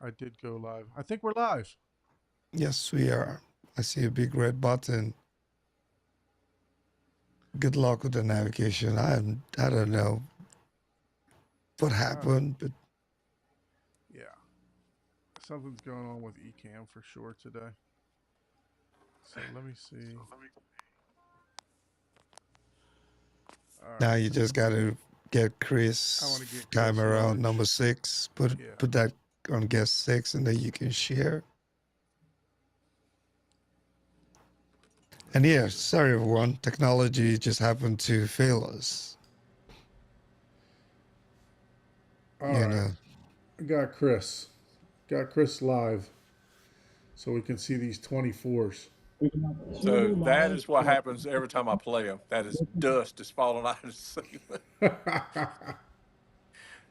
I did go live. I think we're live. Yes, we are. I see a big red button. Good luck with the navigation. I don't know what Uh, happened, but yeah, something's going on with Ecamm for sure today. So let me see. All now right, you just got to get I want Chris to get Chris camera on Large. number 6. Put Yeah. put that on guest 6, and then you can share. And yeah, So, sorry everyone. Technology just happened to fail us. all You right, know. I got Chris. Got Chris live, so we can see these 24s. So that is what happens every time I play them. That is dust is falling out of the ceiling.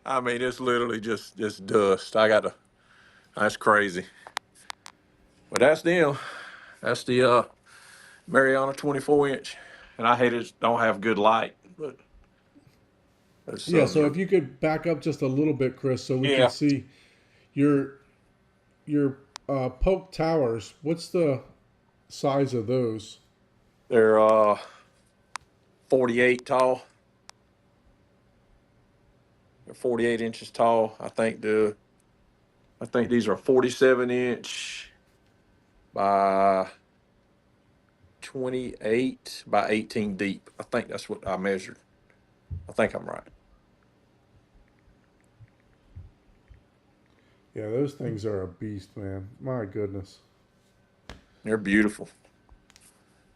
I mean, it's literally just dust. I got to. That's crazy. But that's them. That's the Mariana 24-inch. And I hate it. Don't have good light, but those Yeah. subs So are. if you could back up just a little bit, Chris, so we can Yeah, see your your Polk towers. What's the size of those? they're 48 tall. They're 48 inches tall. I think these are 47-inch by 28 by 18 deep. I think that's what I measured. I think I'm right. Yeah, those things are a beast, man. My goodness. They're beautiful.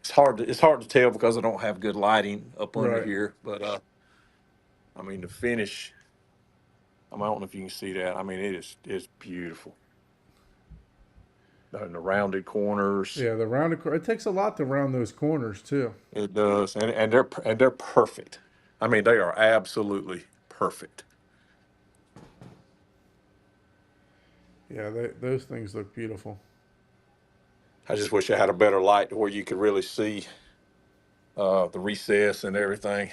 It's hard to tell because I don't have good lighting up under Right. here, but I mean the finish. I don't know if you can see that. I mean it's beautiful. And the rounded corners. Yeah, the rounded. It takes a lot to round those corners too. It does, and they're perfect. I mean they are absolutely perfect. Yeah, those things look beautiful. I just wish I had a better light where you could really see the recess and everything.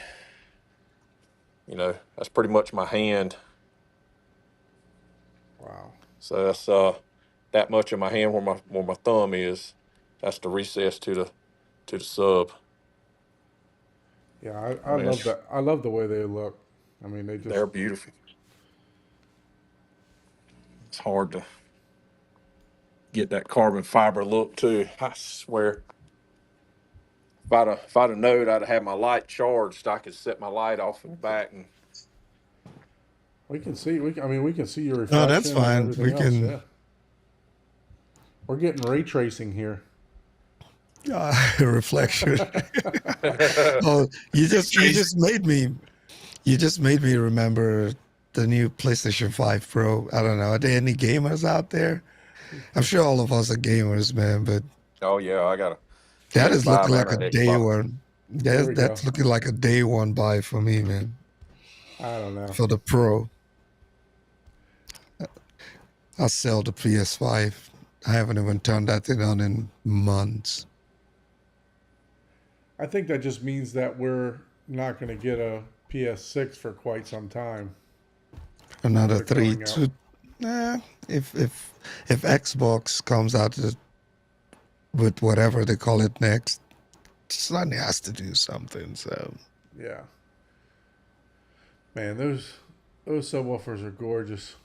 That's pretty much my hand. Wow. So that's that much of my hand where my thumb is. That's the recess to the sub. Yeah, I I mean, love that. I love the way they look. I mean, they just. they're beautiful. It's hard to get that carbon fiber look too. I swear, if I'd have known I'd have had my light charged, I could set my light off in the back and We can see. I mean, we can see your No, that's reflection and fine. everything We else. can Yeah, we're getting ray tracing here. reflection. Oh, you just made me remember the new PlayStation 5 Pro. I don't know. Are there any gamers out there? I'm sure all of us are gamers, man, but oh yeah, I got a that is PS5 looking and like a an day Xbox. one. Here we go. That's looking like a day one buy for me, man. I don't know. For the Pro, I'll sell the PS5. I haven't even turned that thing on in months. I think that just means that we're not going to get a PS6 for quite some time with Another it three, coming out. two. Nah, if Xbox comes out with whatever they call it next, Sony has to do something. So, Yeah, man, those subwoofers are gorgeous.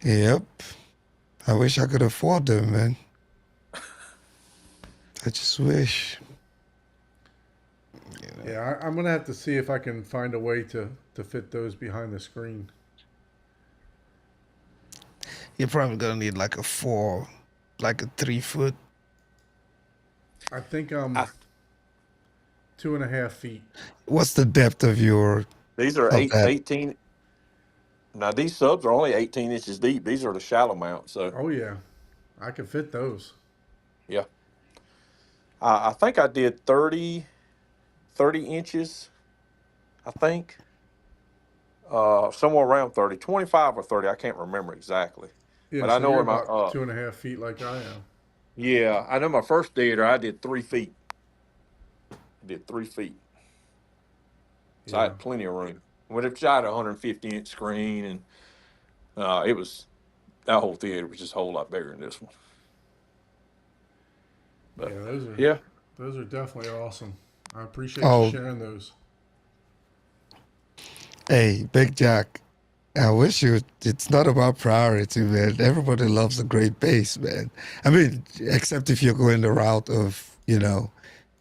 yep. I wish I could afford them, man. I just wish. You know. Yeah, I'm gonna have to see if I can find a way to fit those behind the screen. You're probably gonna need like like a 3 foot. I think I, 2.5 feet. What's the depth of your these are of that? 18. Now these subs are only 18 inches deep. These are the shallow mount. So Oh yeah, I can fit those. yeah, I think I did 30 inches. I think somewhere around 30, 25 or 30. I can't remember exactly. Yeah, But I so know you're in my about 2.5 feet like I am. yeah, I know my first theater I did 3 feet. I did 3 feet. So I Yeah, had plenty of room. Would have shot a 150-inch screen and It was that whole theater was just a whole lot bigger than this one. But Yeah, yeah, those are definitely awesome. I appreciate you Oh, sharing those. hey, Big Jack. I wish you. It's not about priority, man. Everybody loves a great bass, man. I mean, except if you're going the route of,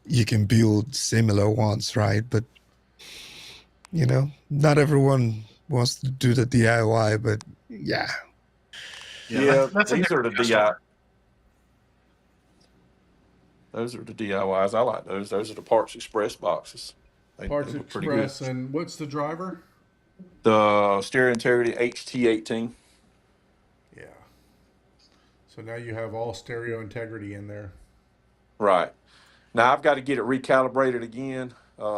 you can build similar ones, right? But not everyone wants to do the DIY. But yeah, Yeah, yeah, that's a these are the different customer. Those are the DIYs. I like those. Those are the Parts Express boxes. They Parts were pretty good. Express, and what's the driver? The Stereo Integrity HT18. Yeah. So now you have all stereo integrity in there. Right. Now I've got to get it recalibrated again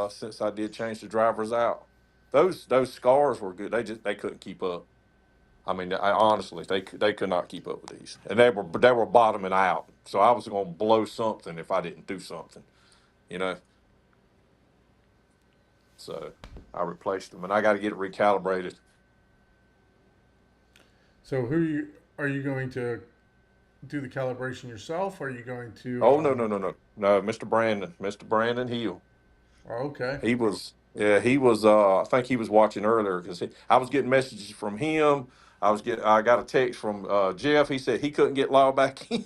since I did change the drivers out. Those scars were good. They couldn't keep up. I mean, I honestly they could not keep up with these, and they were bottoming out. So I was going to blow something if I didn't do something, you know. So I replaced them, and I got to get it recalibrated. So are you going to do the calibration yourself? Or are you going to? Oh, no, Mr. Brandon Hill. Oh, okay. He was, yeah, he was. I think he was watching earlier because I was getting messages from him. I got a text from Jeff. He said he couldn't get logged back in.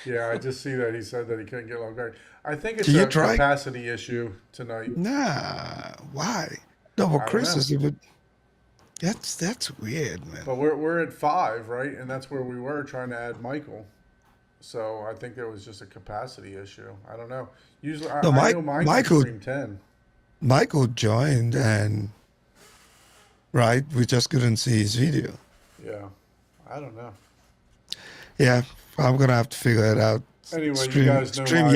Yeah, I just see that he said that he couldn't get logged back. I think it's can you a try? capacity issue tonight. Nah, why? No, but I don't Chris know. is even. That's weird, man. But we're at 5, right? And that's where we were trying to add Michael. So I think there was just a capacity issue. I don't know. Usually, No, I know mine can Michael stream 10. Michael joined, and right, we just couldn't see his video. Yeah, I don't know. Yeah, I'm gonna have to figure it out. Anyway, you guys know my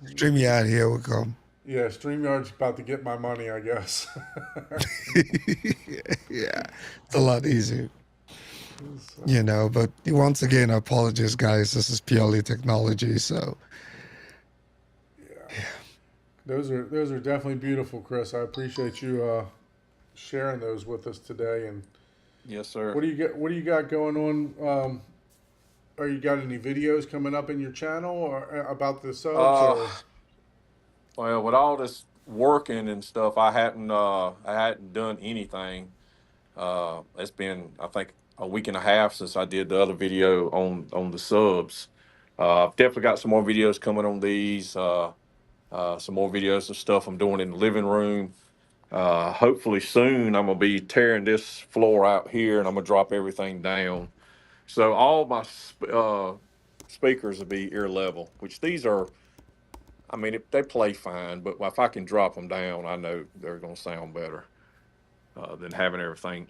StreamYard, here we come. yeah. StreamYard's about to get my money, I guess. Yeah, it's a lot easier, So, But once again, apologies, guys. This is purely technology, so yeah, those are definitely beautiful, Chris. I appreciate you sharing those with us today. And Yes, sir. what do you got going on? Are you got any videos coming up in your channel or about the subs Uh, or? well, with all this working and stuff, I hadn't done anything. It's been, I think, a week and a half since I did the other video on the subs. I've definitely got some more videos coming on these. Some more videos and stuff I'm doing in the living room. Hopefully soon I'm gonna be tearing this floor out here and I'm gonna drop everything down. So all my speakers will be ear level, which these are. I mean, they play fine, but if I can drop them down, I know they're gonna sound better than having everything,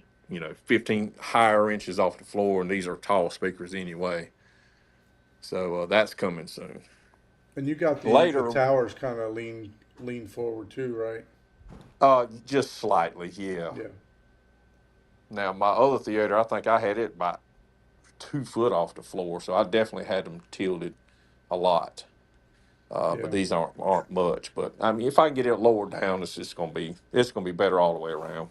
15 higher inches off the floor, and these are tall speakers anyway. So that's coming soon. And you got the Later, towers kind of lean forward too, right? just slightly, yeah. Yeah, Now my other theater, I think I had it about 2 foot off the floor, so I definitely had them tilted a lot. But yeah. these aren't much. But I mean, if I can get it lower down, it's gonna be better all the way around.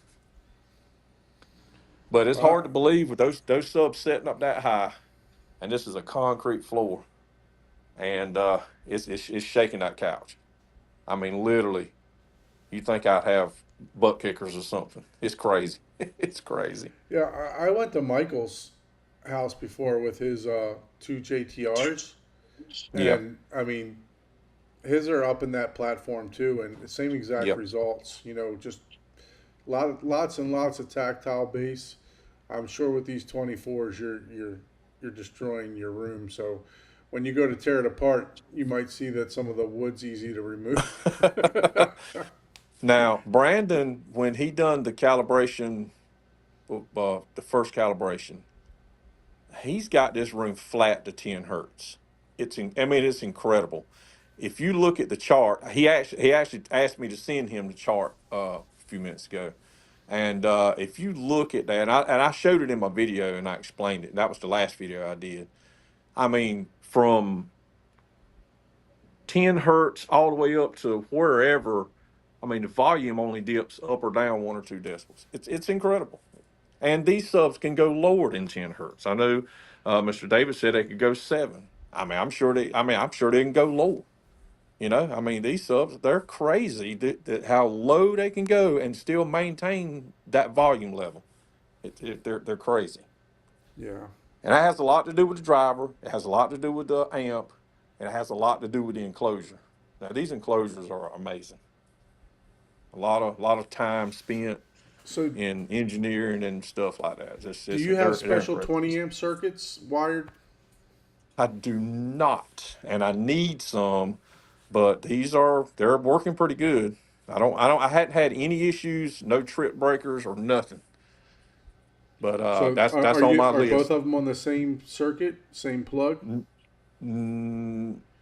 But it's Uh, hard to believe with those subs setting up that high, and this is a concrete floor, and it's shaking that couch. I mean, literally, you think I'd have butt kickers or something? It's crazy. It's crazy. yeah, I went to Michael's house before with his two JTRs, Yeah. and I mean, his are up in that platform too, and the same exact Yep. results. Just lots and lots of tactile bass. I'm sure with these 24s, you're destroying your room. So when you go to tear it apart, you might see that some of the wood's easy to remove. Now, Brandon, when he done the calibration, the first calibration, he's got this room flat to 10 hertz. I mean, it's incredible. If you look at the chart, he actually asked me to send him the chart a few minutes ago. And if you look at that, and I showed it in my video and I explained it. That was the last video I did. I mean, from 10 hertz all the way up to wherever. I mean, the volume only dips up or down 1 or 2 decibels. It's incredible. And these subs can go lower than 10 hertz. I know Mr. David said they could go 7. I'm sure they can go lower. I mean, these subs, they're crazy that how low they can go and still maintain that volume level. They're crazy. Yeah. And that has a lot to do with the driver. It has a lot to do with the amp. And it has a lot to do with the enclosure. Now, these enclosures are amazing. A lot of time spent So in engineering and stuff like that. do you have They're special impressive. 20 amp circuits wired? I do not, and I need some, but they're working pretty good. I hadn't had any issues, no trip breakers or nothing. But So that's on my are both list. of them on the same circuit, same plug?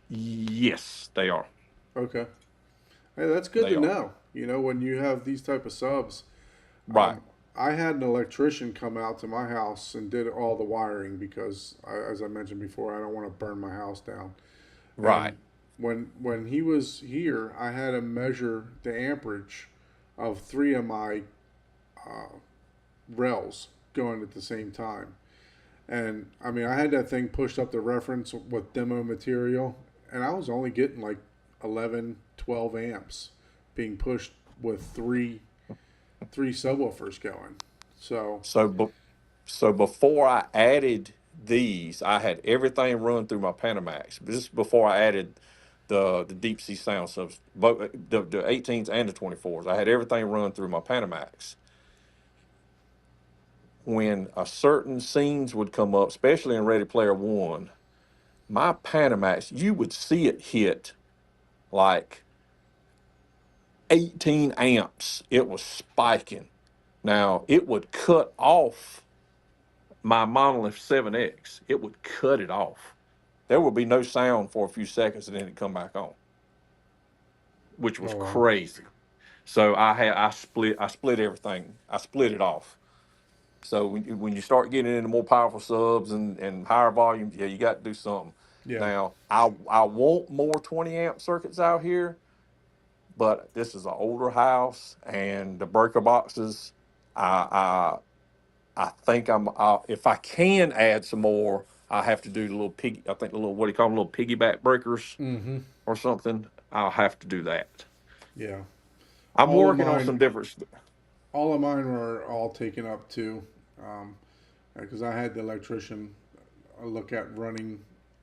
Yes, they are. Okay. Hey, that's good They to are. know. When you have these type of subs, Right. I had an electrician come out to my house and did all the wiring because, as I mentioned before, I don't want to burn my house down. Right. And when he was here, I had him measure the amperage of 3 of my rails going at the same time. And I mean, I had that thing pushed up the reference with demo material, and I was only getting like 11, 12 amps being pushed with three subwoofers going. So, So before I added these, I had everything run through my Panamax. This is before I added the deep sea sound subs, both the 18s and the 24s. I had everything run through my Panamax. When a certain scenes would come up, especially in Ready Player One, my Panamax, you would see it hit like 18 amps. It was spiking. Now it would cut off my Monolith 7X. It would cut it off. There would be no sound for a few seconds and then it'd come back on, which was oh wow. crazy. So I split everything. I split it off. So when you start getting into more powerful subs and higher volumes, yeah, you got to do something. Yeah. Now I want more 20 amp circuits out here, but this is an older house and the breaker boxes. I think if I can add some more, I have to do the little piggy. I think the little, what do you call them, little piggyback breakers Mm-hmm. or something. I'll have to do that. Yeah. I'm All of working on some mine, different. all of mine were all taken up too, because I had the electrician look at running,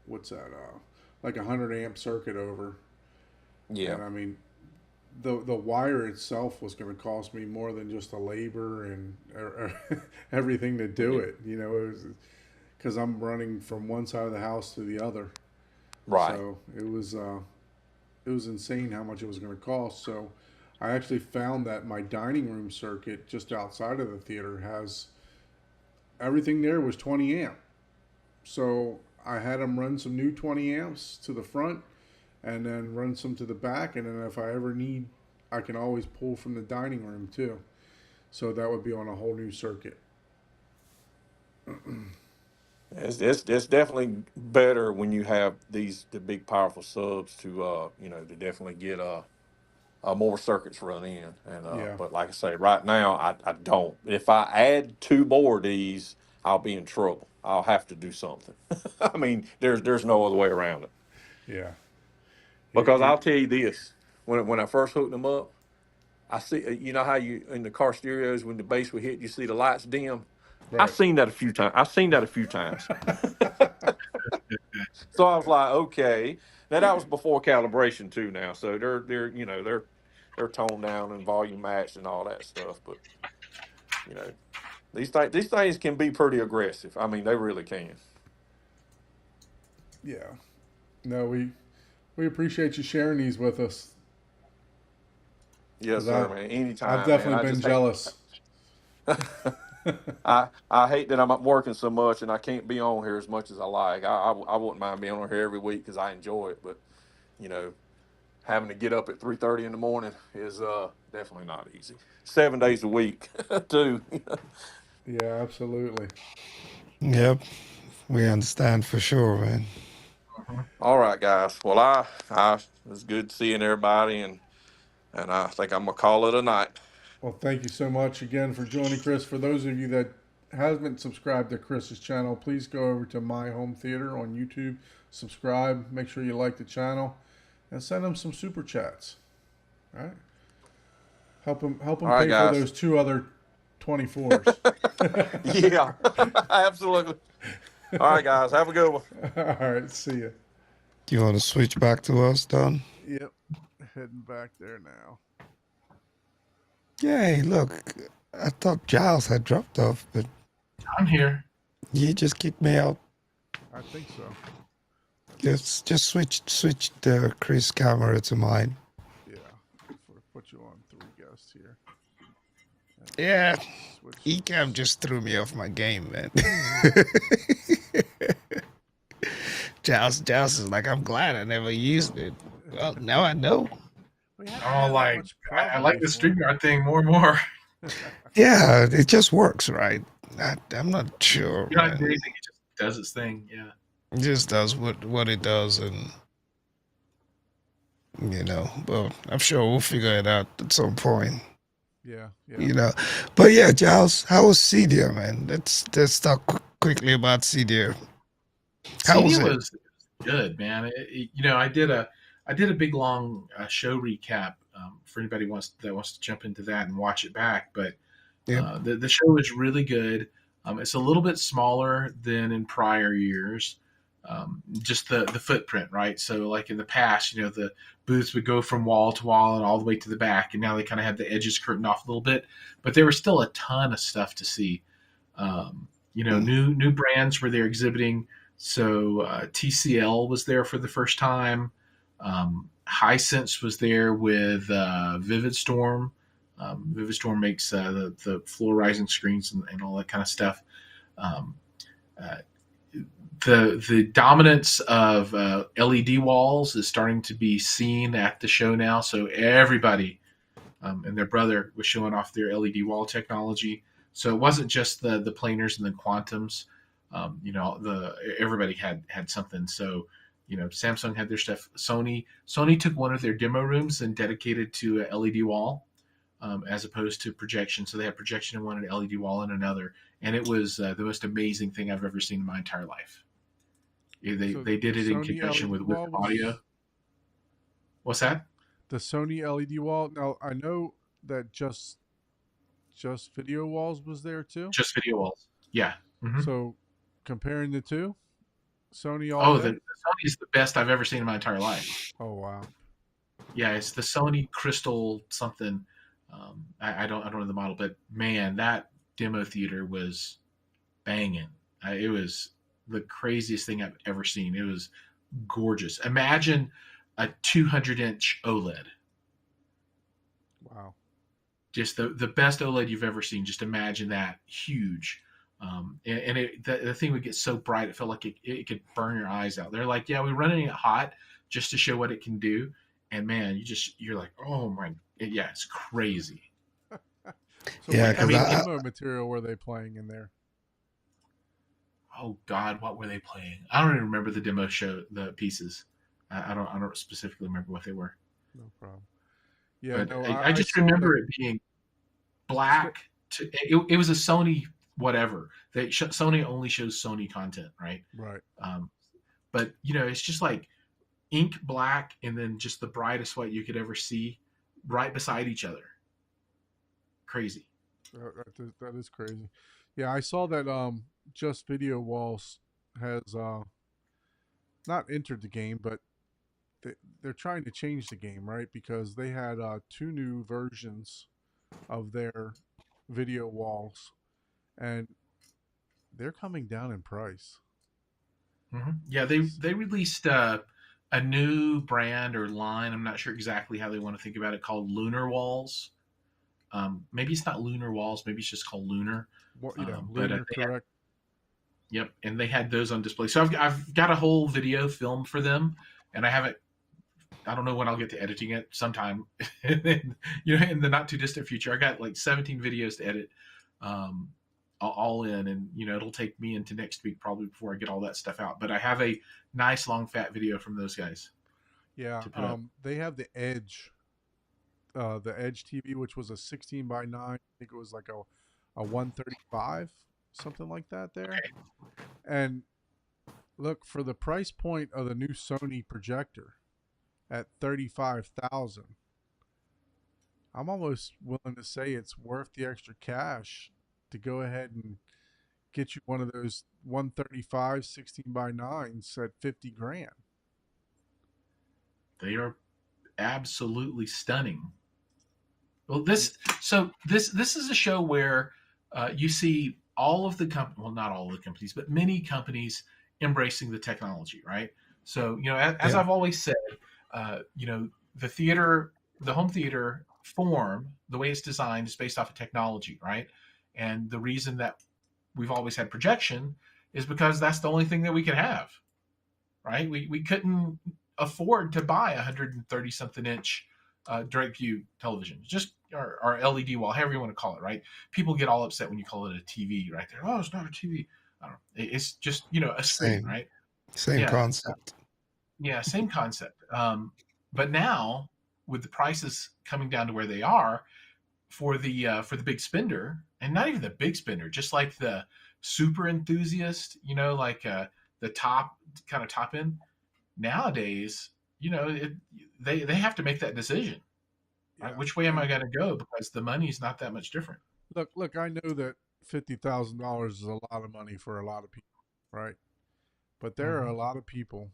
what's that, like 100 amp circuit over, Yeah, and I mean, the wire itself was going to cost me more than just the labor and everything to do yeah, it. It was because I'm running from one side of the house to the other, right. so it was insane how much it was going to cost. So I actually found that my dining room circuit just outside of the theater has everything there was 20 amp. So I had them run some new 20 amps to the front and then run some to the back. And then if I ever need, I can always pull from the dining room too. So that would be on a whole new circuit. It's definitely better when you have the big powerful subs to definitely get more circuits run in. And Yeah. but like I say, right now I don't. If I add two more of these, I'll be in trouble. I'll have to do something. I mean, there's no other way around it. Yeah. Because You I'll tell you this: when I first hooked them up, I see, you know how you in the car stereos when the bass would hit, you see the lights dim. I right. seen that a few times. I seen that a few times. So I was like, okay. Now that was before calibration too. Now, so they're toned down and volume matched and all that stuff. But you know, these things can be pretty aggressive. I mean, they really can. Yeah. No, we appreciate you sharing these with us Yes, because sir, man. I've Anytime, man. definitely I been just hate. jealous. I hate that I'm working so much and I can't be on here as much as I like. I wouldn't mind being on here every week because I enjoy it, but you know, having to get up at 3:30 in the morning is definitely not easy. 7 days a week, too. Yeah, absolutely. Yep, we understand for sure, man. All right, guys. Well, I it was good seeing everybody, and I think I'm gonna call it a night. Well, thank you so much again for joining, Chris. For those of you that haven't subscribed to Chris's channel, please go over to My Home Theater on YouTube. Subscribe. Make sure you like the channel, and send him some super chats. All right. Help All him right, pay for guys. those 2 other 24s. Yeah, absolutely. All right, guys. Have a good one. All right. See ya. You want to switch back to us, Don? Yep. Heading back there now. Yay, look. I thought Giles had dropped off, but I'm here. he just kicked me out. I think so. Just switch the Chris camera to mine. Yeah. Put you on 3 guests here. Yeah, Switch. Ecam just threw me off my game, man. Giles is like, I'm glad I never used it. Well, now I know. We haven't Oh, had that like much I problem like the before. StreamYard thing more and more. Yeah, it just works, right? I'm not sure. You're not Man. amazing. It just does its thing. Yeah. It just does what it does, and well, I'm sure we'll figure it out at some point. Yeah. But yeah, Giles, how was CDR, man? Let's talk quickly about CDR. How was CD it? was good, man. I did a big long show recap for anybody that wants to jump into that and watch it back. But Yep. the show is really good. It's a little bit smaller than in prior years. Just the footprint, right? So like in the past, the booths would go from wall to wall and all the way to the back, and now they kind of have the edges curtained off a little bit. But there was still a ton of stuff to see. New brands were there exhibiting. So TCL was there for the first time. Hisense was there with Vivid Storm. Vivid Storm makes the fluorescent screens and all that kind of stuff. Um, uh, the dominance of LED walls is starting to be seen at the show now. So everybody and their brother was showing off their LED wall technology. So it wasn't just the planers and the quantums. Everybody had something. So Samsung had their stuff. Sony took one of their demo rooms and dedicated to a LED wall. As opposed to projection. So they had projection in one and LED wall in another. And it was the most amazing thing I've ever seen in my entire life. They did it in Sony conjunction LED with wall was- audio. What's that? The Sony LED wall. Now I know that just video walls was there too. Just video walls. Yeah. Mm-hmm. So comparing the two, Sony all Oh, day? the Sony is the best I've ever seen in my entire life. Oh wow. Yeah, it's the Sony Crystal something. I don't know the model, but man, that demo theater was banging. It was the craziest thing I've ever seen. It was gorgeous. Imagine a 200-inch OLED. Wow. Just the best OLED you've ever seen. Just imagine that, huge. The thing would get so bright it felt like it could burn your eyes out. They're like, yeah, we're running it hot just to show what it can do. And man, you're like, oh my, yeah, it's crazy. So Yeah, what 'cause kind of I- demo material were they playing in there? Oh God, what were they playing? I don't even remember the demo show, the pieces. I don't specifically remember what they were. No problem. Yeah, But no, I just saw remember that- it being black. It was a Sony whatever. Sony only shows Sony content, right? Right. But it's just like ink black and then just the brightest white you could ever see right beside each other. Crazy. That is crazy. Yeah, I saw that Just Video Walls has not entered the game, but they're trying to change the game, right? Because they had 2 new versions of their video walls, and they're coming down in price. Mm-hmm. Yeah, they released a new brand or line. I'm not sure exactly how they want to think about it. Called Lunar Walls. Maybe it's not Lunar Walls. Maybe it's just called Lunar. Yeah, but Lunar, correct. Yep, and they had those on display. So I've got a whole video film for them, and I don't know when I'll get to editing it. Sometime, in the not too distant future. I got like 17 videos to edit, all in, and it'll take me into next week probably before I get all that stuff out. But I have a nice long fat video from those guys. Yeah, to put up. they have the Edge TV, which was a 16:9. I think it was like a 135 something like that there. And look, for the price point of the new Sony projector at 35,000, I'm almost willing to say it's worth the extra cash to go ahead and get you one of those 135 16 by 9s at 50 grand. They are absolutely stunning. Well, this is a show where you see all of the well, not all of the companies, but many companies embracing the technology, right? So, as Yeah. I've always said, the home theater form, the way it's designed is based off of technology, right? And the reason that we've always had projection is because that's the only thing that we could have, right? We couldn't afford to buy a 130 something inch direct view television, just or LED wall, however you want to call it, right? People get all upset when you call it a TV, right? There, oh, it's not a TV. I don't know. It's just a screen, Same. right? Same Yeah. concept. Yeah, same concept. But now with the prices coming down to where they are for the big spender, and not even the big spender, just like the super enthusiast, like the top end. Nowadays, they have to make that decision. Right? Yeah. Which way am I going to go? Because the money is not that much different. Look, I know that $50,000 is a lot of money for a lot of people, right? But there are a lot of people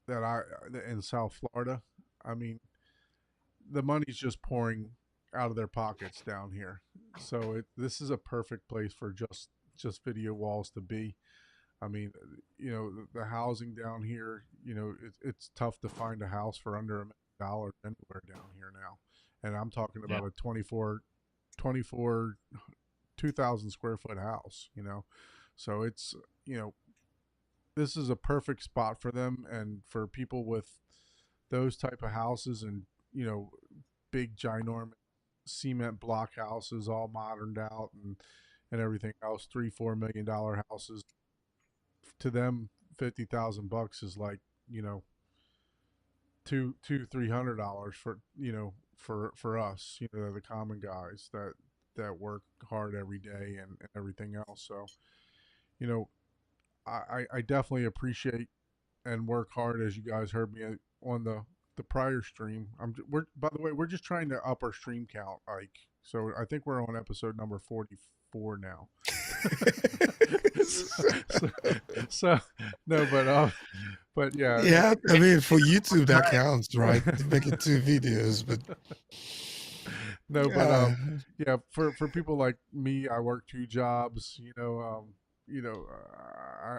that in South Florida, I mean, the money's just pouring out of their pockets down here. So this is a perfect place for just video walls to be. I mean, the housing down here, it's tough to find a house for under $1 million anywhere down here now. And I'm talking about a 2,000 square foot house, So it's, this is a perfect spot for them, and for people with those type of houses and, big ginormous cement block houses all moderned out and everything else, $3-4 million houses. To them, $50,000 is like, $200-$300 for us, the common guys that work hard every day and everything else. So, I definitely appreciate and work hard, as you guys heard me on the prior stream. By the way, we're just trying to up our stream count, Ike. So I think we're on episode number 44 now. so no, but yeah. Yeah, I mean, for YouTube that counts, right? Making 2 videos, but no, but yeah, for people like me, I work 2 jobs.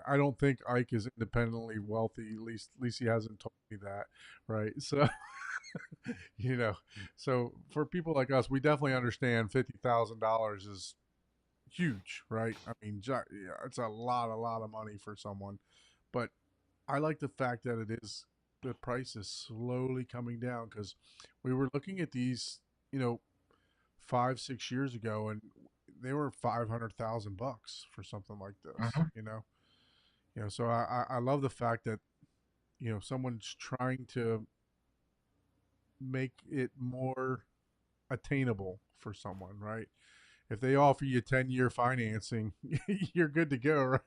I don't think Ike is independently wealthy. At least he hasn't told me that, right? So, so for people like us, we definitely understand $50,000 is huge, right? I mean, yeah, it's a lot of money for someone, but I like the fact that the price is slowly coming down, because we were looking at these, 5-6 years ago, and they were $500,000 for something like this, So I love the fact that, someone's trying to make it more attainable for someone, right? If they offer you 10-year financing, you're good to go, right?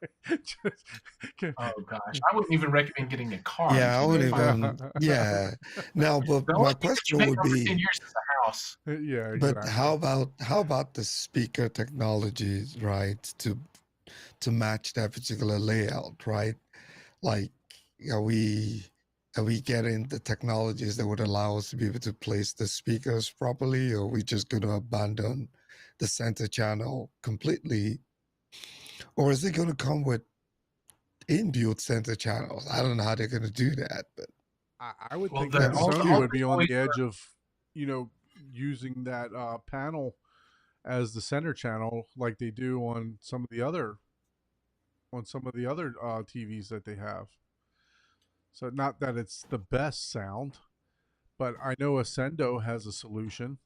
Oh gosh, I wouldn't even recommend getting a car. yeah, I wouldn't even. Yeah. Now, but my question would be, 10 years is a house. Yeah, exactly. but how about the speaker technologies, right? To match that particular layout, right? Like, are we getting the technologies that would allow us to be able to place the speakers properly, or are we just going to abandon the center channel completely? Or is it going to come with inbuilt center channels? I don't know how they're going to do that, but I would think the- that all- Sony all would be the on the toys edge of, using that panel as the center channel, like they do on some of the other TVs that they have. So not that it's the best sound, but I know Ascendo has a solution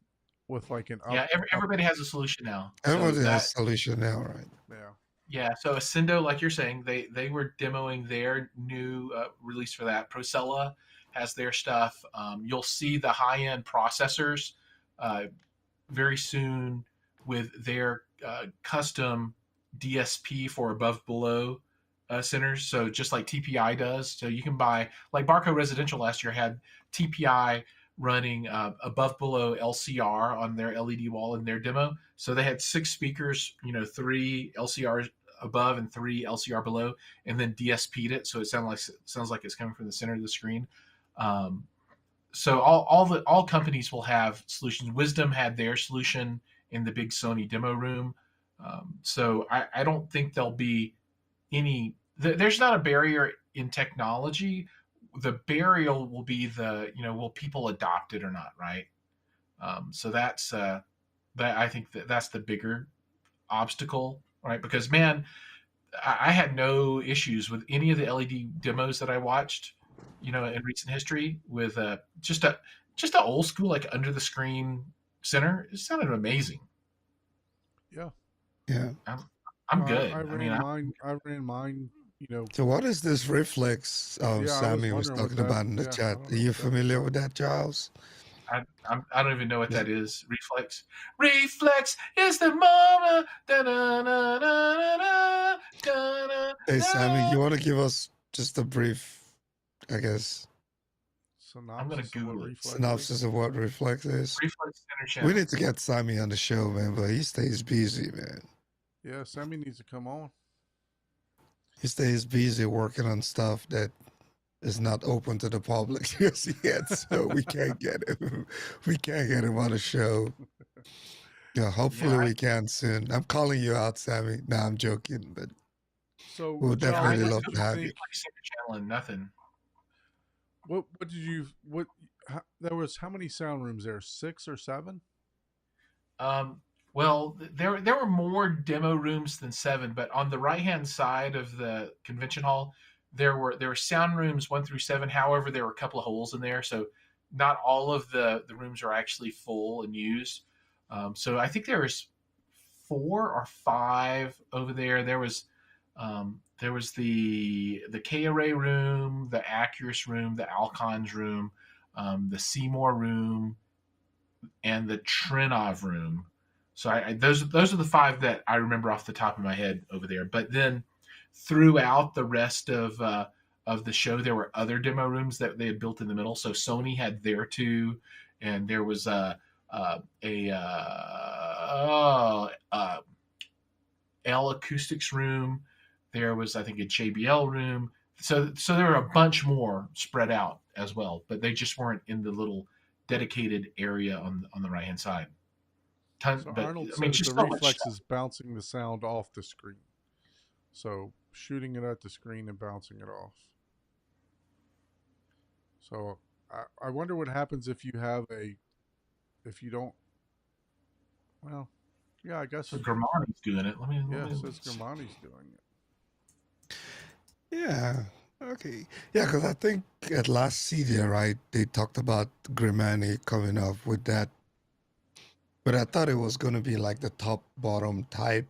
with like an up. Everybody has a solution now. everybody So has a solution now, right? Yeah. Yeah, so Ascendo, like you're saying, they were demoing their new release for that. Procella has their stuff. You'll see the high-end processors very soon with their custom DSP for above below centers. So just like TPI does. So you can buy, like Barco Residential last year had TPI running above below LCR on their LED wall in their demo. So they had 6 speakers, 3 LCRs above and 3 LCR below, and then DSP'd it, so it sounds like it's coming from the center of the screen. So all companies will have solutions. Wisdom had their solution in the big Sony demo room. So I don't think there'll be any. There's not a barrier in technology. The barrier will be will people adopt it or not, right? So that's that. I think that's the bigger obstacle, right? Because man, I had no issues with any of the LED demos that I watched, in recent history with just a old school like under the screen center. It sounded amazing. Yeah. Yeah. I'm good. I ran mine. So what is this reflex Sammy was wondering what talking that- about in the yeah, I chat? don't Are know you what that familiar is. with that, Giles? I don't even know what that is. Reflex. Reflex is the moment. Hey, Sammy, you want to give us just a brief, I guess, I'm gonna Synopsis of what Google it. reflex is? synopsis of what reflex is? Reflex center channel. We need to get Sammy on the show, man, but he stays busy, man. Yeah, Sammy needs to come on. He stays busy working on stuff that is not open to the public just yet, so we can't get him. We can't get him on the show. Yeah, hopefully we can soon. I'm calling you out, Sammy. No, I'm joking, but So we'll Charles, definitely what love did to have you. Reflex center channel and nothing. What did you there was how many sound rooms there? 6 or 7? Well, there were more demo rooms than 7, but on the right hand side of the convention hall, there were sound rooms 1 through 7. However, there were a couple of holes in there, so not all of the rooms are actually full and used. So I think there was 4 or 5 over there. There was the K-Array room, the Acurus room, the Alcons room, the Seymour room, and the Trinov room. So those are the 5 that I remember off the top of my head over there. But then throughout the rest of the show, there were other demo rooms that they had built in the middle. So Sony had their 2, and there was L Acoustics room. There was, I think, a JBL room. So there were a bunch more spread out as well, but they just weren't in the little dedicated area on the right hand side. So Arnold says just the so much reflex stuff. is bouncing the sound off the screen. So shooting it at the screen and bouncing it off. So I wonder what happens if you don't. Well, yeah, I guess. So Germani's doing it. Let me It says Germani's doing it. Yeah. Okay. Yeah, because I think at last CDA, right, they talked about Grimani coming up with that. But I thought it was going to be like the top bottom type.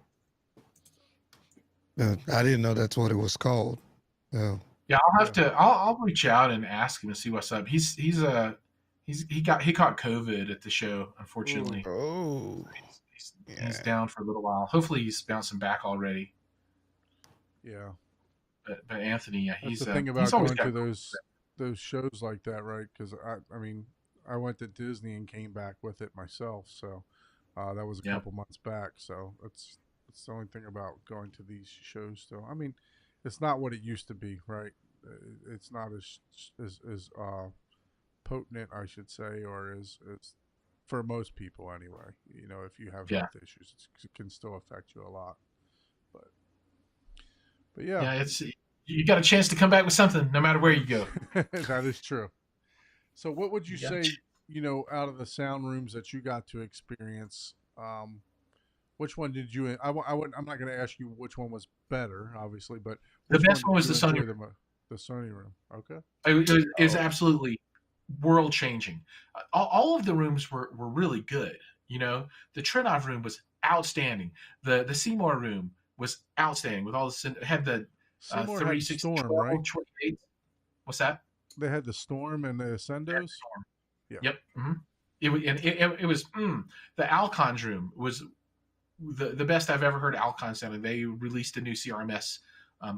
I didn't know that's what it was called. Yeah, I'll have to. I'll reach out and ask him to see what's up. He caught COVID at the show, unfortunately. Oh. He's down for a little while. Hopefully, he's bouncing back already. Yeah. But Anthony, yeah, That's he's the thing he's about always going got to those shows like that, right? Because I mean, I went to Disney and came back with it myself, so that was a couple months back. So that's the only thing about going to these shows. Still, I mean, it's not what it used to be, right? It's not as potent, I should say, or as for most people anyway. If you have health issues, it can still affect you a lot. But yeah, you got a chance to come back with something, no matter where you go. That is true. So, what would you say? Out of the sound rooms that you got to experience, which one did you? I'm not going to ask you which one was better, obviously, but the best one was the Sony room. The Sony room. Okay. It was absolutely world changing. All of the rooms were really good. The Trinov room was outstanding. The Seymour room was outstanding with all the had the 360 Storm, right? 28. What's that? They had the Storm and the Ascendos. Yeah. Yep. Mm-hmm. It was the Alcons room was the best I've ever heard Alcon sound, and they released a new CRMS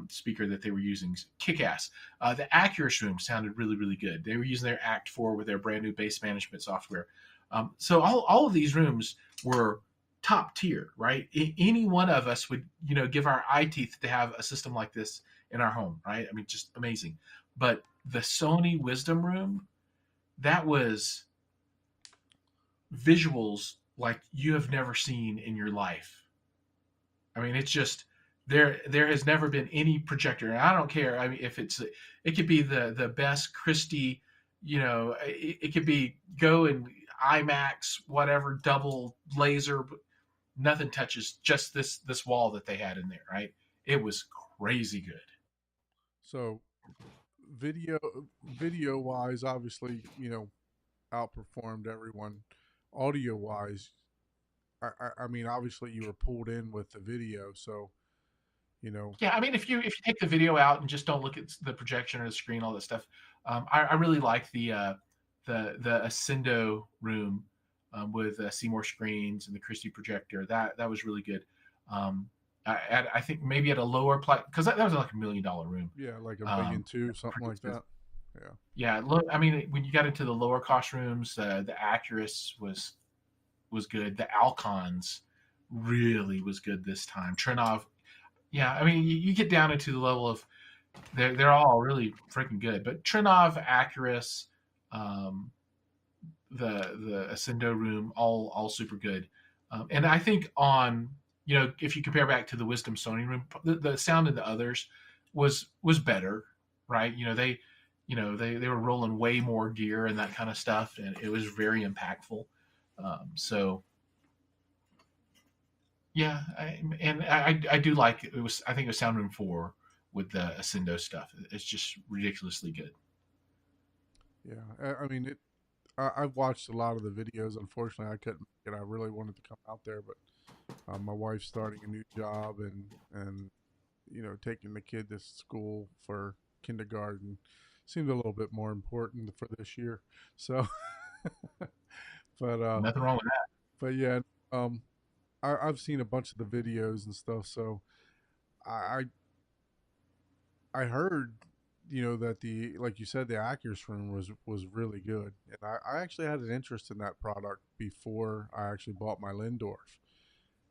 speaker that they were using. Kick ass. The Acurus room sounded really, really good. They were using their Act 4 with their brand new bass management software. So all of these rooms were top tier, right? Any one of us would, give our eye teeth to have a system like this in our home, right? I mean, just amazing. But the Sony Wisdom room, that was visuals like you have never seen in your life. I mean, it's just there has never been any projector, and I don't care. I mean, if it could be the best Christie, it could be go and IMAX, whatever, double laser, nothing touches just this wall that they had in there, right? It was crazy good. So video wise, obviously, outperformed everyone. Audio wise, I mean, obviously you were pulled in with the video, so Yeah, I mean, if you take the video out and just don't look at the projection or the screen, all that stuff, I really like the Ascendo room with Seymour screens and the Christie projector. That was really good. I think maybe at a lower price, because that was like $1 million room. yeah, like $1.2 million, something like that. Yeah. Yeah, look, I mean, when you got into the lower cost rooms, the Acurus was good. The Alcons really was good this time. Trinov, yeah, I mean, you get down into the level of they're all really freaking good. But Trinov, Acurus, the Ascendo room, all super good. And I think if you compare back to the Wisdom Sony room, the sound in the others was better, right? They were rolling way more gear and that kind of stuff, and it was very impactful. So yeah, I do like it. I think it was Sound Room 4 with the Ascendo stuff. It's just ridiculously good. Yeah, I mean, I've watched a lot of the videos. Unfortunately, I couldn't make it. I really wanted to come out there, but my wife's starting a new job, and taking the kid to school for kindergarten seemed a little bit more important for this year. So, but Nothing wrong with that. but yeah, I've seen a bunch of the videos and stuff. So I I heard that like you said, the Acurus room was really good, and I actually had an interest in that product before I actually bought my Lindorf.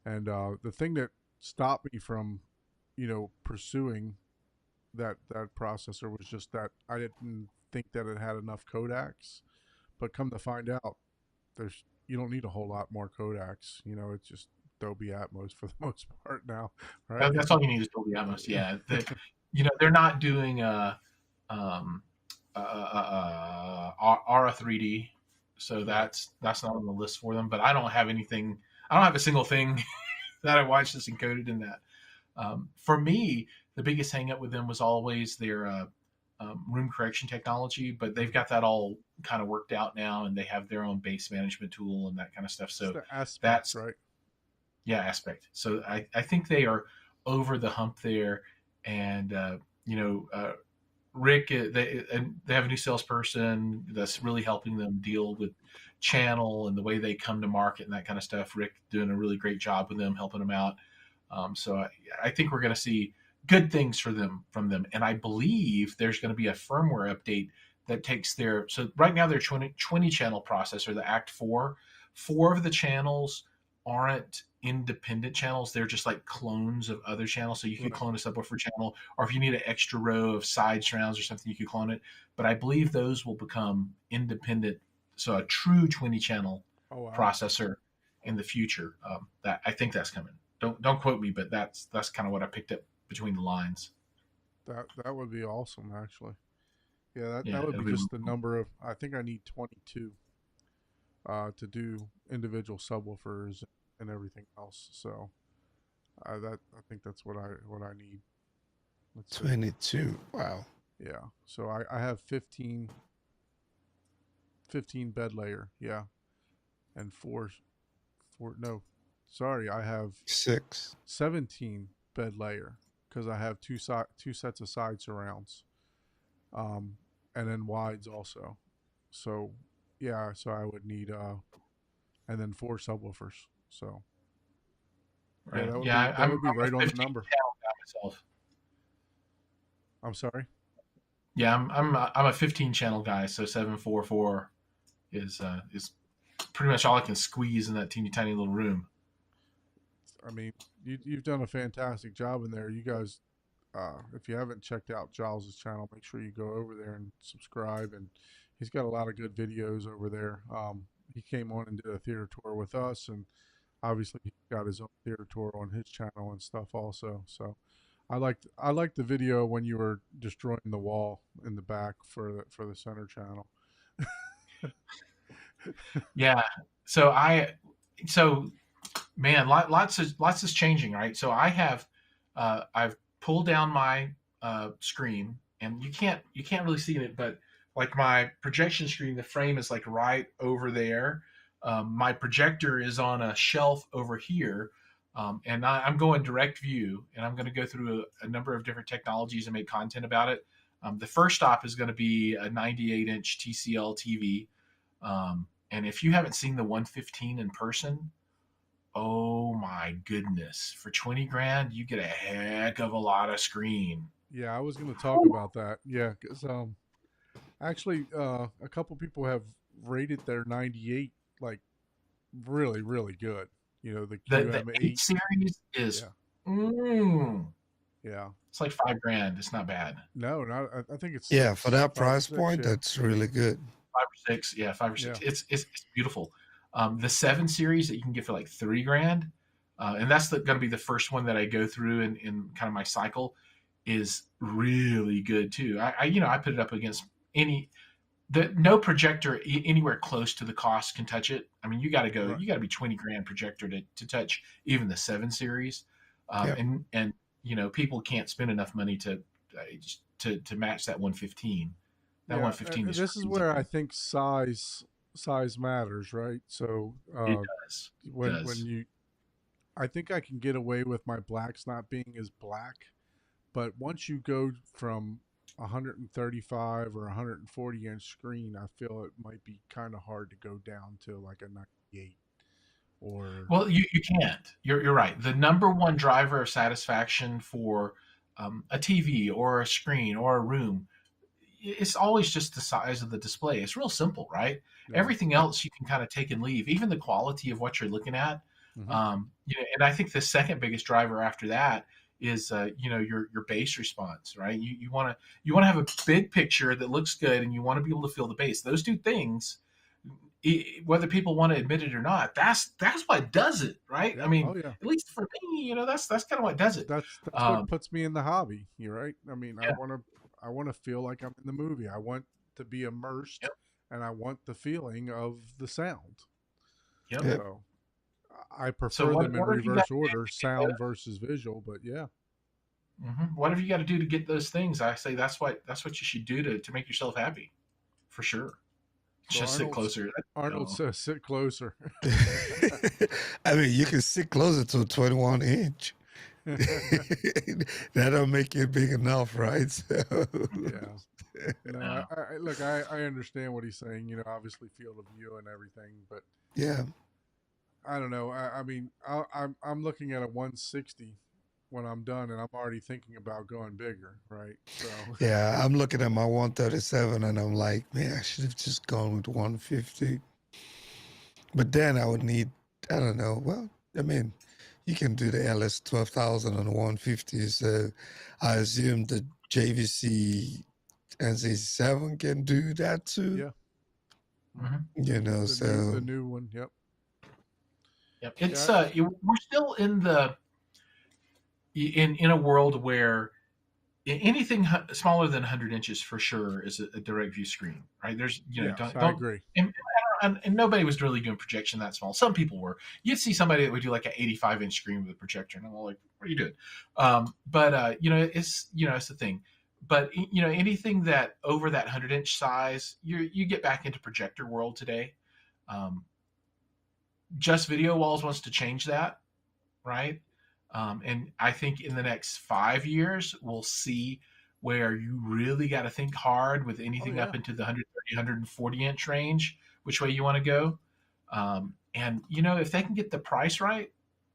And the thing that stopped me from pursuing that processor was just that I didn't think that it had enough codecs. But come to find out, you don't need a whole lot more codecs. It's just Dolby Atmos for the most part now, right? That's all you need is Dolby Atmos. Yeah, they're not doing Aura 3D, so that's not on the list for them. But I don't have anything. I don't have a single thing that I watched that's encoded in that. For me, the biggest hang up with them was always their room correction technology, but they've got that all kind of worked out now, and they have their own base management tool and that kind of stuff. So that's right. Yeah, Aspect. So I think they are over the hump there, and Rick, they have a new salesperson that's really helping them deal with channel and the way they come to market and that kind of stuff. Rick doing a really great job with them, helping them out. So I think we're going to see good things from them. And I believe there's going to be a firmware update that takes so right now their 20 channel processor, the Act 4, 4 of the channels aren't independent channels. They're just like clones of other channels. So you could clone a subwoofer channel, or if you need an extra row of side surrounds or something, you could clone it. But I believe those will become independent. So a true 20 channel processor in the future. That I think that's coming. Don't quote me, but that's kind of what I picked up between the lines. That would be awesome, actually. Yeah, that would be just the number of. I think I need 22 to do individual subwoofers and everything else. So I think that's what I need. Let's 22. See. Wow. Yeah. So I have 15 bed layer. Yeah. And I have 17 bed layer, because I have two sets of side surrounds, and then wides also. So yeah, so I would need and then 4 subwoofers. So Yeah, Right. that would Yeah, be that would be I'm a right on the 15 number. channel guy myself. I'm sorry. Yeah, I'm a 15 channel guy, so 744 is pretty much all I can squeeze in that teeny tiny little room. I mean, you've done a fantastic job in there. You guys, if you haven't checked out Giles's channel, make sure you go over there and subscribe. And he's got a lot of good videos over there. He came on and did a theater tour with us, and obviously he got his own theater tour on his channel and stuff also. So I liked the video when you were destroying the wall in the back for the center channel. Yeah. So so man, lots is changing, right? So I've pulled down my screen, and you can't really see it, but like my projection screen, the frame is like right over there. My projector is on a shelf over here, and I'm going direct view, and I'm going to go through a number of different technologies and make content about it. The first stop is going to be a 98-inch TCL TV, and if you haven't seen the 115 in person, oh my goodness! For 20 grand, you get a heck of a lot of screen. Yeah, I was going to talk about that. Yeah, because actually, a couple people have rated their 98 like really, really good. You know, the The 8 QM8. series is, Yeah, mm, yeah. it's like 5 grand. It's not bad. No, not. I think it's Yeah, six, for that 5 or price 6. point, Yeah, that's really good. 5 or 6, yeah, 5 or 6. yeah, It's beautiful. The 7 series that you can get for like 3 grand, and that's going to be the first one that I go through in kind of my cycle, is really good too. I put it up against any no projector anywhere close to the cost can touch it. I mean, right. you got to be 20 grand projector to touch even the 7 series, Yeah. and people can't spend enough money to match that 115. That Yeah, 115 is this is crazy. where I think size matters, right? So It does. It when does. I think I can get away with my blacks not being as black, but once you go from 135 or 140 inch screen, I feel it might be kind of hard to go down to like a 98 or Well, you can't. You're right. The number one driver of satisfaction for a TV or a screen or a room, it's always just the size of the display. It's real simple, right? yeah. Everything else you can kind of take and leave, even the quality of what you're looking at. Hmm. And I think the second biggest driver after that is your bass response, right? You want to have a big picture that looks good, and you want to be able to feel the bass. Those two things, whether people want to admit it or not, that's what does it, right? I Yeah. mean, Oh yeah. at least for me, that's kind of what does it. That's what Um, puts me in the hobby. You're right. I mean, yeah, I want to feel like I'm in the movie. I want to be immersed, yep, and I want the feeling of the sound. yep. Yeah. So I So prefer them in what have you got reverse to do order, to get those? sound versus visual. But yeah, Whatever you got to do to get those things, I say that's what you should do to make yourself happy, for sure. so Just sit closer. Arnold No. says sit closer. I mean, you can sit closer to a 21 inch. That'll make it big enough, right? So, Yeah. No, No. look. I understand what he's saying. You know, obviously field of view and everything, but yeah. I don't know. I mean, I'm looking at a 160 when I'm done, and I'm already thinking about going bigger, right? So Yeah, I'm looking at my 137 and I'm like, man, I should have just gone with 150. But then I would need, I don't know. Well, I mean, you can do the LS 12,000 on 150. So I assume the JVC NC7 can do that too. yeah, Mhm. So the new one. Yep. Yep. It's Yeah. we're still in a world where anything smaller than 100 inches for sure is a direct view screen, right? There's Yes, I don't agree. and nobody was really doing projection that small. Some people were. You'd see somebody that would do like an 85-inch screen with a projector, and I'm like, what are you doing? But it's the thing. But anything that over that 100-inch size, you get back into projector world today. Um, Just Video Walls wants to change that, right? And I think in the next 5 years, we'll see where you really got to think hard with Oh anything yeah. up into the 130, 140-inch range, which way you want to go. And if they can get the price right,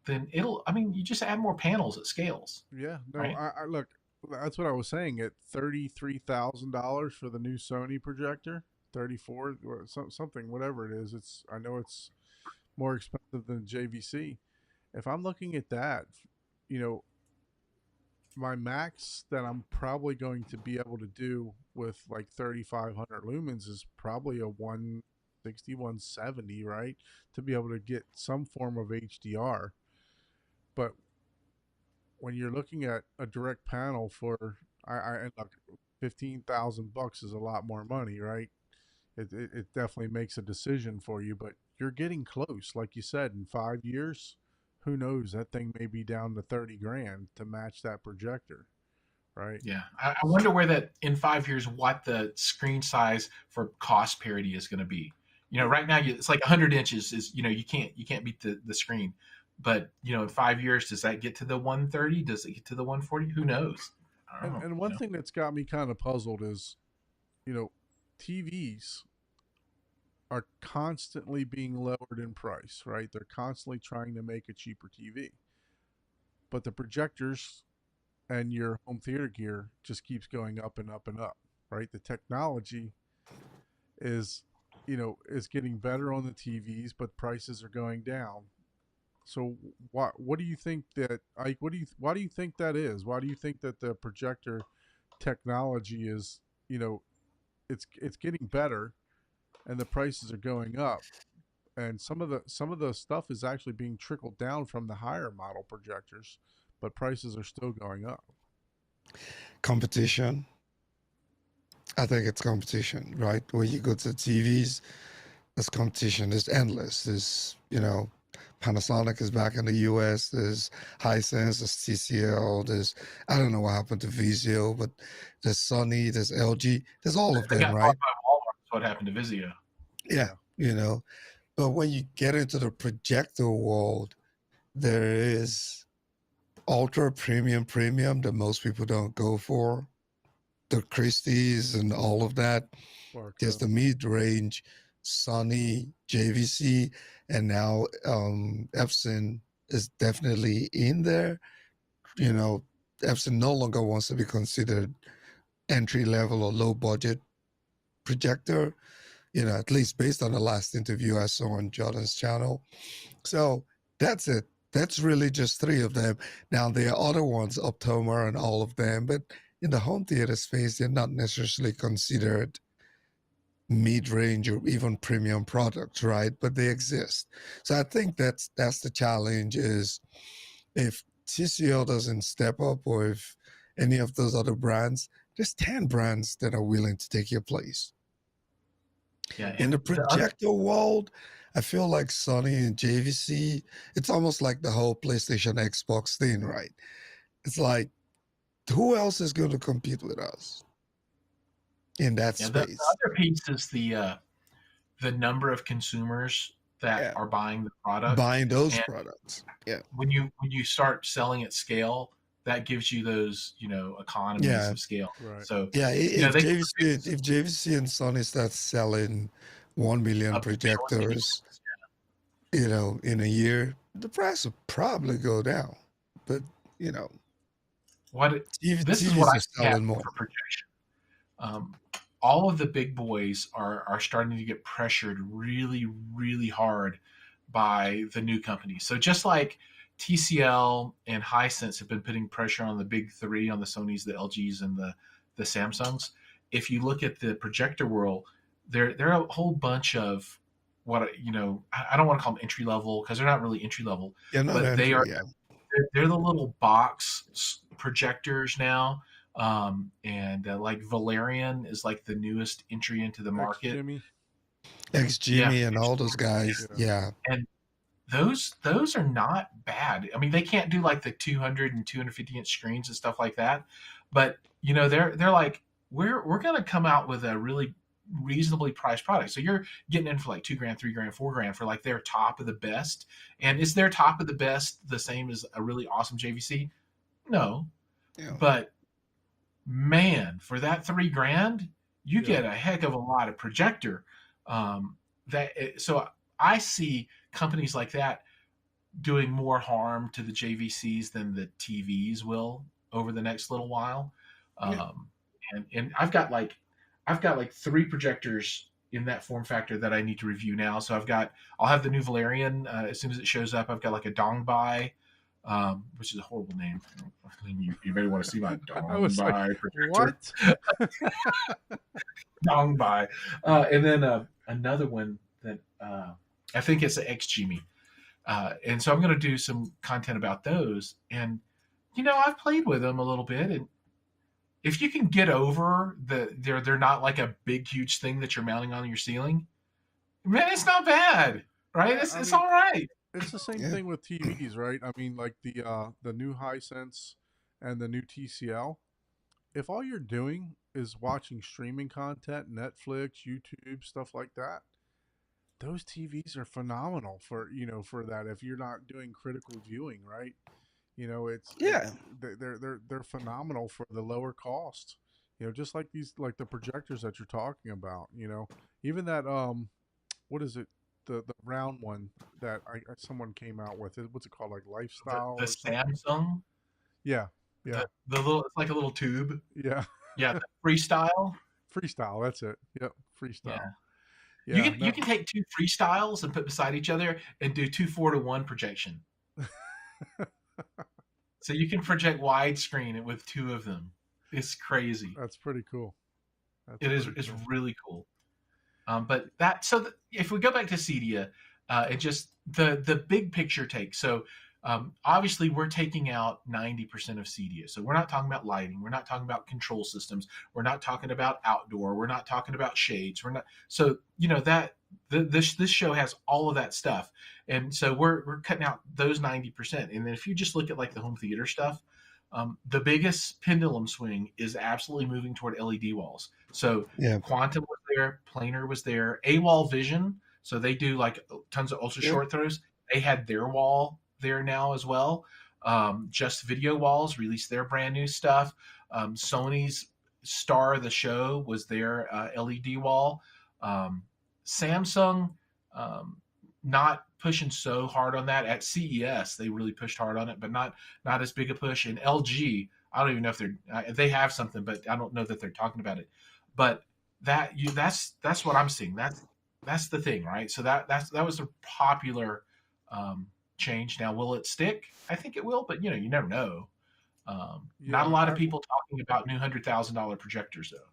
then it'll. I mean, you just add more panels, it scales, Yeah, no, right? I look. That's what I was saying. At $33,000 for the new Sony projector, 34 or something, whatever it is. It's I know it's more expensive than JVC. If I'm looking at that, you know, my max that I'm probably going to be able to do with like 3,500 lumens is probably a 160, 170, right? To be able to get some form of HDR. But when you're looking at a direct panel for, and look, $15,000 is a lot more money, right? It definitely makes a decision for you, but you're getting close. Like you said, in 5 years, who knows? That thing may be down to 30 grand to match that projector, right? Yeah, I wonder where that in 5 years, what the screen size for cost parity is going to be. Right now it's like 100 inches is you can't beat the screen, but in 5 years, does that get to the 130? Does it get to the 140? Who knows? I don't And know. and one thing that's got me kind of puzzled is, you know, TVs are constantly being lowered in price, right? They're constantly trying to make a cheaper TV. But the projectors and your home theater gear just keeps going up and up and up, right? The technology is, is getting better on the TVs, but prices are going down. So what do you think that Ike? Why do you think that is? Why do you think that the projector technology is, it's getting better, and the prices are going up, and some of the stuff is actually being trickled down from the higher model projectors, but prices are still going up. Competition. I think it's competition, right? When you go to TVs, there's competition. It's endless. There's, Panasonic is back in the US. There's Hisense, there's TCL, there's, I don't know what happened to Vizio, but there's Sony, there's LG, there's all of They them, got right? bought by Walmart. That's what happened to Vizio. Yeah, But when you get into the projector world, there is ultra premium that most people don't go for. The Christie's and all of that. There's the mid-range Sony, JVC, and now Epson is definitely in there. Epson no longer wants to be considered entry level or low budget projector, at least based on the last interview I saw on Jordan's channel. So that's it. That's really just three of them. Now there are other ones, Optoma and all of them, but in the home theater space, they're not necessarily considered mid-range or even premium products, right? But they exist. So I think that's the challenge is if TCL doesn't step up or if any of those other brands, there's 10 brands that are willing to take your place. Yeah, In the projector world, I feel like Sony and JVC, it's almost like the whole PlayStation Xbox thing, right? It's like, who else is going to compete with us in that space? The other piece is the number of consumers that are buying the product, buying those products. Yeah. When you start selling at scale, that gives you those economies of scale. Right. So if JVC and Sony start selling 1 million projectors, in a year, the price will probably go down. But this is what I selling more for projection. All of the big boys are starting to get pressured really, really hard by the new companies. So just like TCL and Hisense have been putting pressure on the big three, on the Sonys, the LGs, and the Samsungs. If you look at the projector world, there are a whole bunch of what I don't want to call them entry level because they're not really entry level, but they are. Yeah. They're the little box projectors now. And like Valerian is like the newest entry into the market. XGIMI and all those guys. Yeah. And those are not bad. I mean, they can't do like the 200 and 250 inch screens and stuff like that. But they're like, we're going to come out with a really reasonably priced product. So you're getting in for like $2,000, $3,000, $4,000 for like their top of the best. And is their top of the best the same as a really awesome JVC? No. Yeah. But man, for that $3,000, you get a heck of a lot of projector. So I see companies like that doing more harm to the JVCs than the TVs will over the next little while. Yeah. And I've got like 3 projectors in that form factor that I need to review now. So I'll have the new Valerian as soon as it shows up. I've got like a Dongbai, which is a horrible name. You may want to see my I was like, Dongbai projector. what? Dongbai, and then another one that I think it's the XGME. And so I'm going to do some content about those. And I've played with them a little bit, and if you can get over they're not like a big huge thing that you're mounting on your ceiling, man, it's not bad, right? Yeah, It's all right. It's the same Yeah. thing with TVs, right? I mean, like the new Hisense and the new TCL. If all you're doing is watching streaming content, Netflix, YouTube, stuff like that, those TVs are phenomenal for that. If you're not doing critical viewing, right? Yeah. They're phenomenal for the lower cost. Just like the projectors that you're talking about. Even that what is it? The round one that someone came out with. What's it called? Like Lifestyle The or something? Samsung, Yeah, yeah, the little, it's like a little tube. yeah. Yeah, the freestyle. Freestyle. That's it. Yep, Yeah. freestyle. You Yeah, can you can take 2 freestyles and put beside each other and do 2 4-to-1 projection. So you can project widescreen with 2 of them. It's crazy. that's pretty cool. That's It is. pretty It's cool. really cool. But if we go back to Cedia, and just the big picture take. So obviously we're taking out 90% of Cedia. So we're not talking about lighting. We're not talking about control systems. We're not talking about outdoor. We're not talking about shades. We're not. So that this show has all of that stuff, and so we're cutting out those 90%. And then if you just look at like the home theater stuff, the biggest pendulum swing is absolutely moving toward LED walls. So Yeah. Quantum was there, Planar was there, AWOL Vision. So they do like tons of ultra Yeah. short throws. They had their wall there now as well. Just Video Walls released their brand new stuff. Sony's star of the show was their LED wall. Samsung, not pushing so hard on that. At CES, they really pushed hard on it, but not as big a push. And LG, I don't even know if they have something, but I don't know that they're talking about it. But that's what I'm seeing. That's the thing, right? So that was a popular change. Now, will it stick? I think it will, but you never know. Not a lot of people talking about new $100,000 projectors though.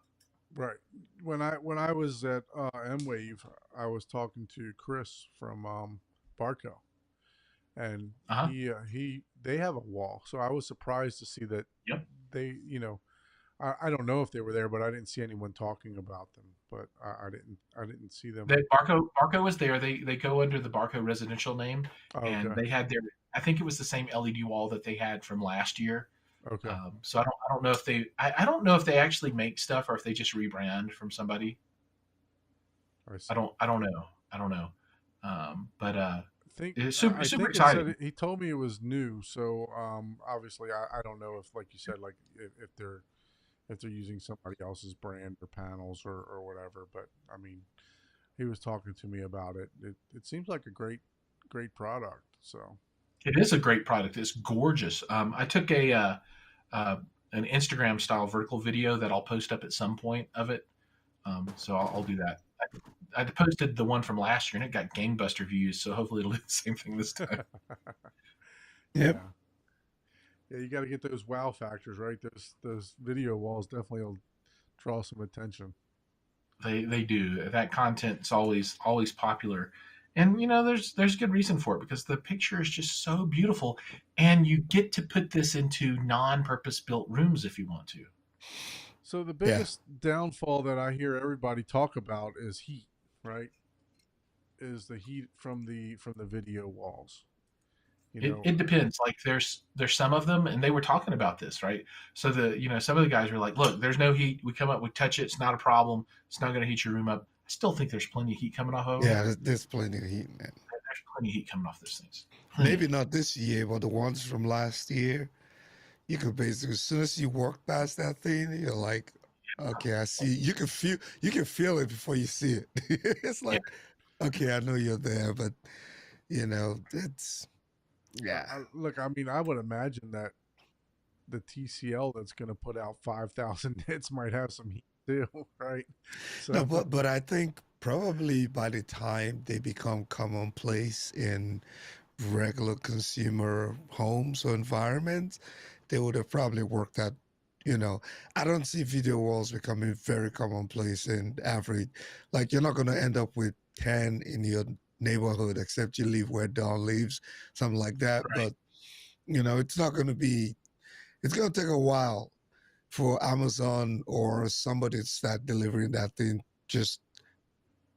Right. When I was at M-Wave, I was talking to Chris from Barco, and Uh-huh. they have a wall. So I was surprised to see that Yep. they I don't know if they were there, but I didn't see anyone talking about them. But I didn't see them. Barco was there. They go under the Barco Residential name, and Okay. they had their. I think it was the same LED wall that they had from last year. Okay. So I don't know if they. I don't know if they actually make stuff or if they just rebrand from somebody. I see. I don't know. But think it's super I super think it said exciting. he told me it was new. So obviously I don't know if, like you said, like if they're using somebody else's brand or panels or whatever. But I mean, he was talking to me about it. It seems like a great product. So It is a great product. It's gorgeous. I took an Instagram style vertical video that I'll post up at some point of it. So I'll do that. I posted the one from last year and it got gangbuster views. So hopefully it'll do the same thing this time. Yep. yeah. Yeah, you got to get those wow factors, right? Those video walls definitely will draw some attention. They do. That content's always popular. And there's good reason for it because the picture is just so beautiful and you get to put this into non-purpose built rooms if you want to. So the biggest downfall that I hear everybody talk about is heat, right? Is the heat from the video walls. It depends. Like there's some of them, and they were talking about this, right? So some of the guys were like, "Look, there's no heat. We come up, we touch it. It's not a problem. It's not going to heat your room up." I still think there's plenty of heat coming off of it. Yeah, there's plenty of heat, man. There's plenty of heat coming off those things. Plenty. Maybe not this year, but the ones from last year, you could basically, as soon as you walk past that thing, you're like, okay, I see. You can feel it before you see it. It's like, okay, I know you're there, but it's Yeah. Look, I mean, I would imagine that the TCL that's going to put out 5,000 nits might have some heat too, right? No, So but I think probably by the time they become commonplace in regular consumer homes or environments, they would have probably worked out. I don't see video walls becoming very commonplace in average. Like you're not going to end up with 10 in your neighborhood except you leave where Dawn lives, something like that. Right. But it's not going to be. It's going to take a while for Amazon or somebody to start delivering that thing just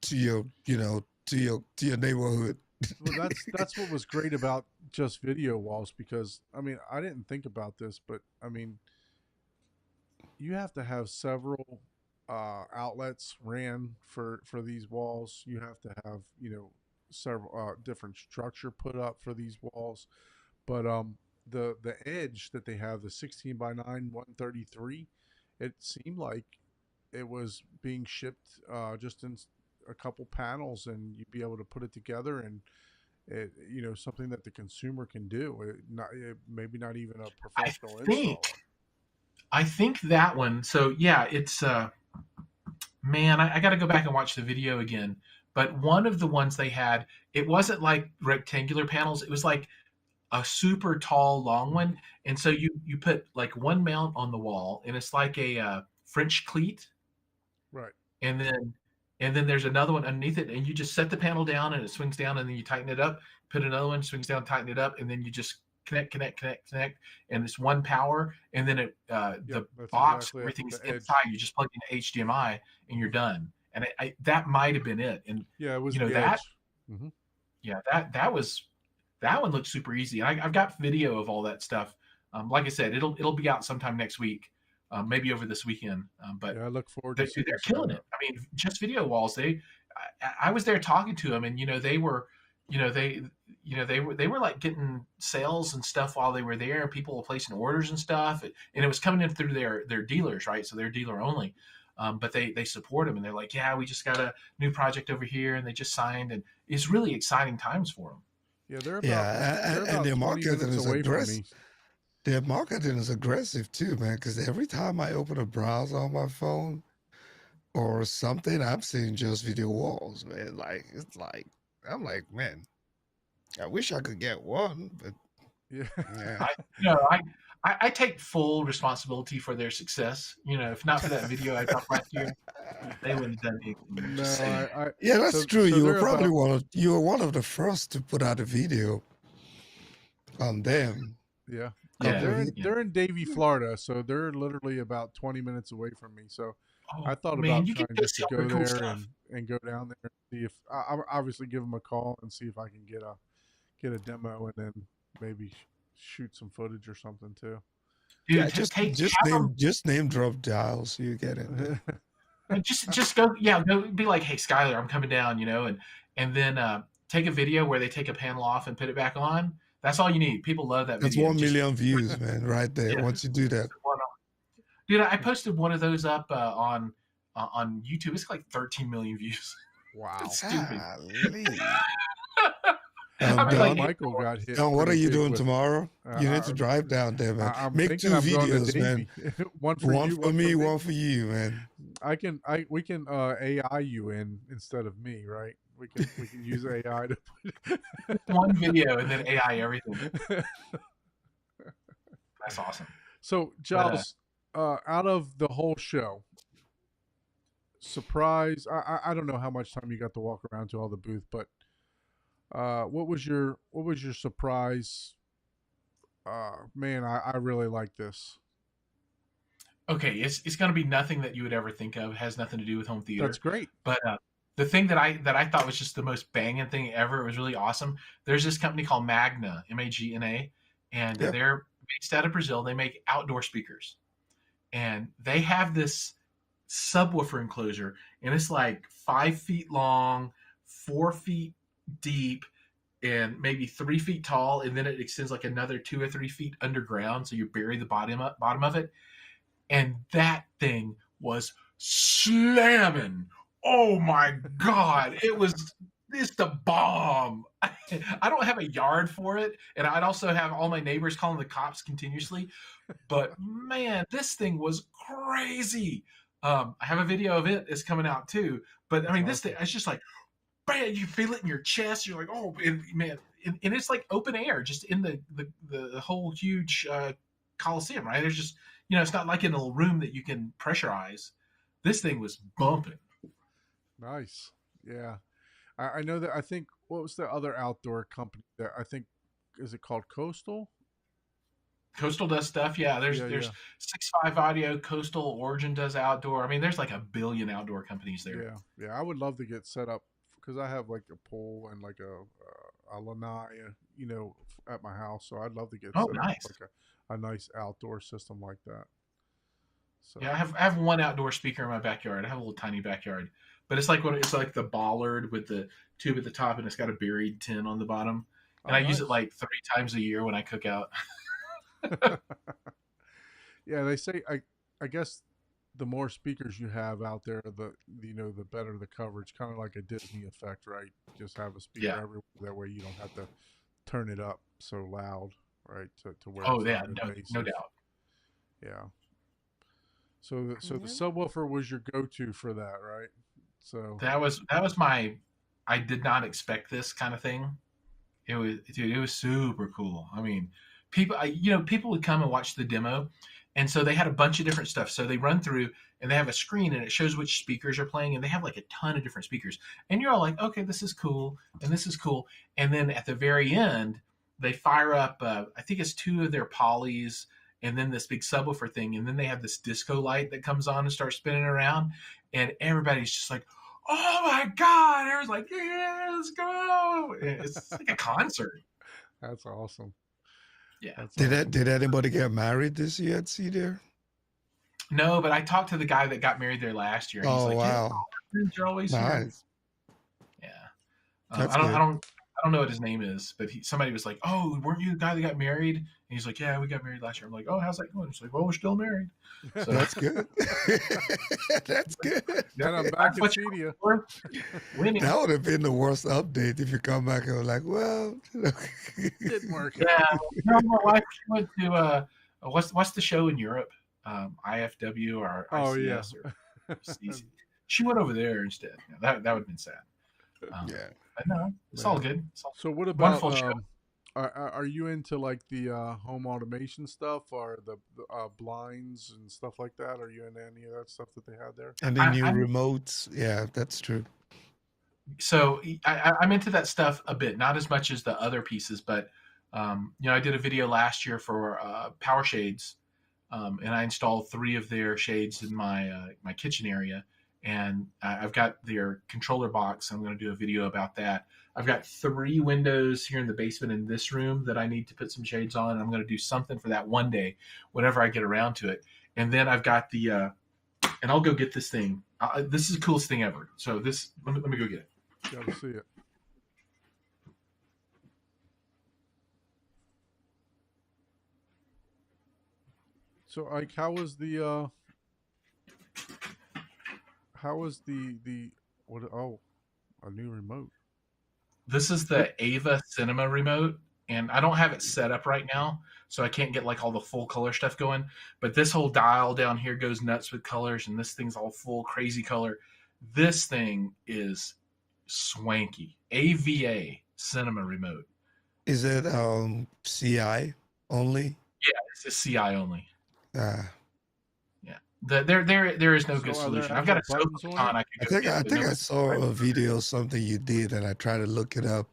to your neighborhood. well, that's what was great about just video walls, because I mean, I didn't think about this, but I mean, you have to have several outlets ran for these walls. You have to have several different structure put up for these walls. But the edge that they have, the 16 by 9 133, it seemed like it was being shipped just in a couple panels, and you'd be able to put it together, and something that the consumer can do. Maybe not even a professional installer. I think that one. So yeah, it's man, I got to go back and watch the video again. But one of the ones they had, it wasn't like rectangular panels. It was like a super tall, long one. And so you put like one mount on the wall, and it's like a French cleat, Right. and then there's another one underneath it, and you just set the panel down, and it swings down, and then you tighten it up. Put another one, swings down, tighten it up, and then you just connect, and it's one power, and then the box, exactly everything's the edge. inside. You just plug in HDMI, and you're done. And that might have been it. And Yeah, it was the that. edge. Yeah, that one looked super easy. And I've got video of all that stuff. Like I said, it'll be out sometime next week, maybe over this weekend. But yeah, I look forward to they're killing it. I mean, just video walls. I was there talking to them, and they were. They were like getting sales and stuff while they were there. People were placing orders and stuff, and it was coming in through their dealers, right? So they're dealer only, but they support them, and they're like, yeah, we just got a new project over here, and they just signed, and it's really exciting times for them. Yeah, they're and about their 20 marketing minutes is away from aggressive. me. Their marketing is aggressive too, man. Because every time I open a browser on my phone or something, I'm seeing just video walls, man. Like I'm like, man, I wish I could get one, but Yeah. yeah. I take full responsibility for their success. If not for that video I dropped last year, they wouldn't have done anything. No, Just saying. Yeah, that's so- true. so You were they're probably about- you were one of the first to put out a video on them. Yeah. Yeah, They're in Davie, Florida, so they're literally about 20 minutes away from me. So Oh, I thought man, about you trying can just to see all go the cool there stuff. and go down there and see if I obviously give them a call and see if I can get a demo, and then maybe shoot some footage or something too. Dude, Yeah, just name drop Giles, so you get it. just go, go be like, hey, Skylar, I'm coming down, and then take a video where they take a panel off and put it back on. That's all you need. People love that That's video. 1 million views, man, right there. Yeah. Once you do that. Dude, I posted one of those up on YouTube. It's like 13 million views. Wow. It's stupid. Golly. I mean, Don, like, Michael got hit. Don, what are pretty you big doing with- tomorrow? You need I- to drive down there, man. I'm Make thinking 2 I'm going to videos, man. Davie. One for One you, for me, me. one for you, man. We can AI you in instead of me, right? We can use AI to put one video and then AI everything. That's awesome. So, Giles, out of the whole show, surprise, I don't know how much time you got to walk around to all the booth, but what was your surprise? Man, I really like this. Okay, it's going to be nothing that you would ever think of. It has nothing to do with home theater. That's great. But the thing that I thought was just the most banging thing ever, it was really awesome. There's this company called Magna, Magna, and Yep. they're based out of Brazil. They make outdoor speakers. And they have this subwoofer enclosure, and it's like 5 feet long, 4 feet deep, and maybe 3 feet tall, and then it extends like another 2 or 3 feet underground, so you bury the bottom of it. And that thing was slamming. Oh my God. It was It's the bomb. I don't have a yard for it, and I'd also have all my neighbors calling the cops continuously. But man, this thing was crazy. I have a video of it. It's coming out too. But I mean, this thing, it's just like, bam, you feel it in your chest. You're like, oh, man. And it's like open air, just in the whole huge Coliseum, right? There's just, it's not like in a little room that you can pressurize. This thing was bumping. Nice. Yeah. I know that. I think, what was the other outdoor company that I think, is it called Coastal? Coastal does stuff. Yeah, there's Yeah, there's yeah. 6.5 Audio, Coastal, Origin does outdoor. I mean, there's like a billion outdoor companies there. Yeah, yeah. I would love to get set up because I have like a pool and like a lanai, at my house. So I'd love to get Oh, set nice. up like a nice outdoor system like that. So Yeah, I have one outdoor speaker in my backyard. I have a little tiny backyard, but it's like the bollard with the tube at the top, and it's got a buried tin on the bottom. And I use it nice. like 3 times a year when I cook out. Yeah, they say I guess the more speakers you have out there, the better the coverage. Kind of like a Disney effect, right? Just have a speaker Yeah. everywhere. That way you don't have to turn it up so loud, right? To where Oh it's yeah, not no invasive. doubt. Yeah. So the subwoofer was your go-to for that, right? So That was my. I did not expect this kind of thing. It was super cool. I mean, people would come and watch the demo, and so they had a bunch of different stuff. So they run through and they have a screen and it shows which speakers are playing, and they have like a ton of different speakers. And you're all like, okay, this is cool, and this is cool. And then at the very end, they fire up. I think it's 2 of their polys, and then this big subwoofer thing, and then they have this disco light that comes on and starts spinning around, and everybody's just like, oh my god! Everyone's like, yeah, let's go! And it's like a concert. that's awesome. Yeah. That's Did awesome. did anybody get married this year at See there? No, but I talked to the guy that got married there last year. And he's Oh like, wow, yeah, you're always here. nice. Yeah. That's I good. don't know what his name is, but somebody was like, "Oh, weren't you the guy that got married?" And he's like, "Yeah, we got married last year." I'm like, "Oh, how's that going?" He's like, "Well, we're still married." So That's good. That's good. And I'm back that's in what you're Cedia. for. Winning. That would have been the worst update if you come back and were like, well, Didn't work. Yeah. No, my wife she went to what's the show in Europe? IFW or Oh, ICS or CC. She went over there instead. Yeah, that would have been sad. yeah. But no, it's all good. It's all So what about wonderful show. are you into like the home automation stuff or the blinds and stuff like that? Are you into any of that stuff that they had there? And the I- new I'm- remotes. Yeah, that's true. So I'm into that stuff a bit, not as much as the other pieces, but I did a video last year for Power Shades, and I installed 3 of their shades in my kitchen area, and I've got their controller box. I'm going to do a video about that. I've got 3 windows here in the basement in this room that I need to put some shades on, and I'm going to do something for that one day, whenever I get around to it. And then I've got and I'll go get this thing. This is the coolest thing ever. So let me go get it. Gotta see it. So, like, how was the what? Oh, a new remote. This is the Ava Cinema remote, and I don't have it set up right now, so I can't get like all the full color stuff going. But this whole dial down here goes nuts with colors, and this thing's all full crazy color. This thing is swanky. AVA Cinema remote. Is it CI only? It's a CI only. Uh, There is no So good are there solution. I've got a actual buttons on Sophicon I I could go think get, I but think no- I saw a video of something you did, and I tried to look it up,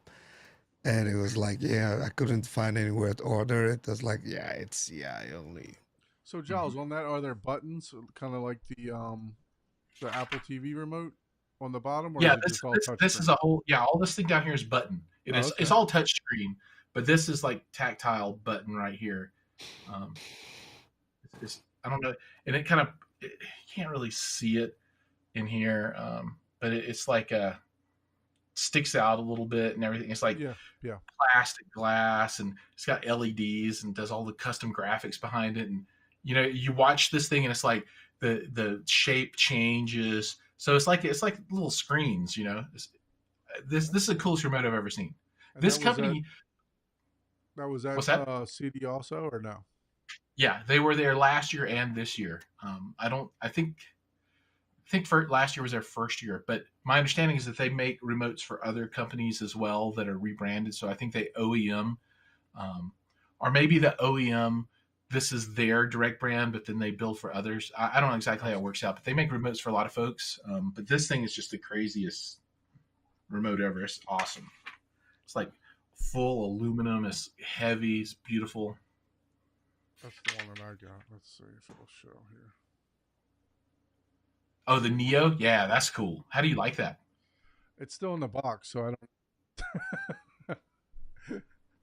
and it was like, yeah, I couldn't find anywhere to order it. I was like, yeah, it's CI only. So, Giles, on that, are there buttons, kind of like the Apple TV remote on the bottom, or Yeah, is it just all this is touchscreen? a whole all this thing down here is button. It Oh, is okay. it's all touch screen, but this is like tactile button right here. I don't know, and it kind of you can't really see it in here, but it's like sticks out a little bit and everything. It's like Yeah. plastic glass, and it's got LEDs and does all the custom graphics behind it. And you watch this thing and it's like the shape changes. So it's like little screens. This is the coolest remote I've ever seen. And This company, that was at what's that? CD also or no? Yeah, they were there last year and this year. I don't. I think for last year was their first year, but my understanding is that they make remotes for other companies as well that are rebranded. So I think they OEM, um, or maybe the OEM. This is their direct brand, but then they build for others. I don't know exactly how it works out, but they make remotes for a lot of folks. But this thing is just the craziest remote ever. It's awesome. It's like full aluminum. It's heavy. It's beautiful. That's the one that I got. Let's see if it'll show here. Oh, the Neo. Yeah, that's cool. How do you like that? It's still in the box, so I don't.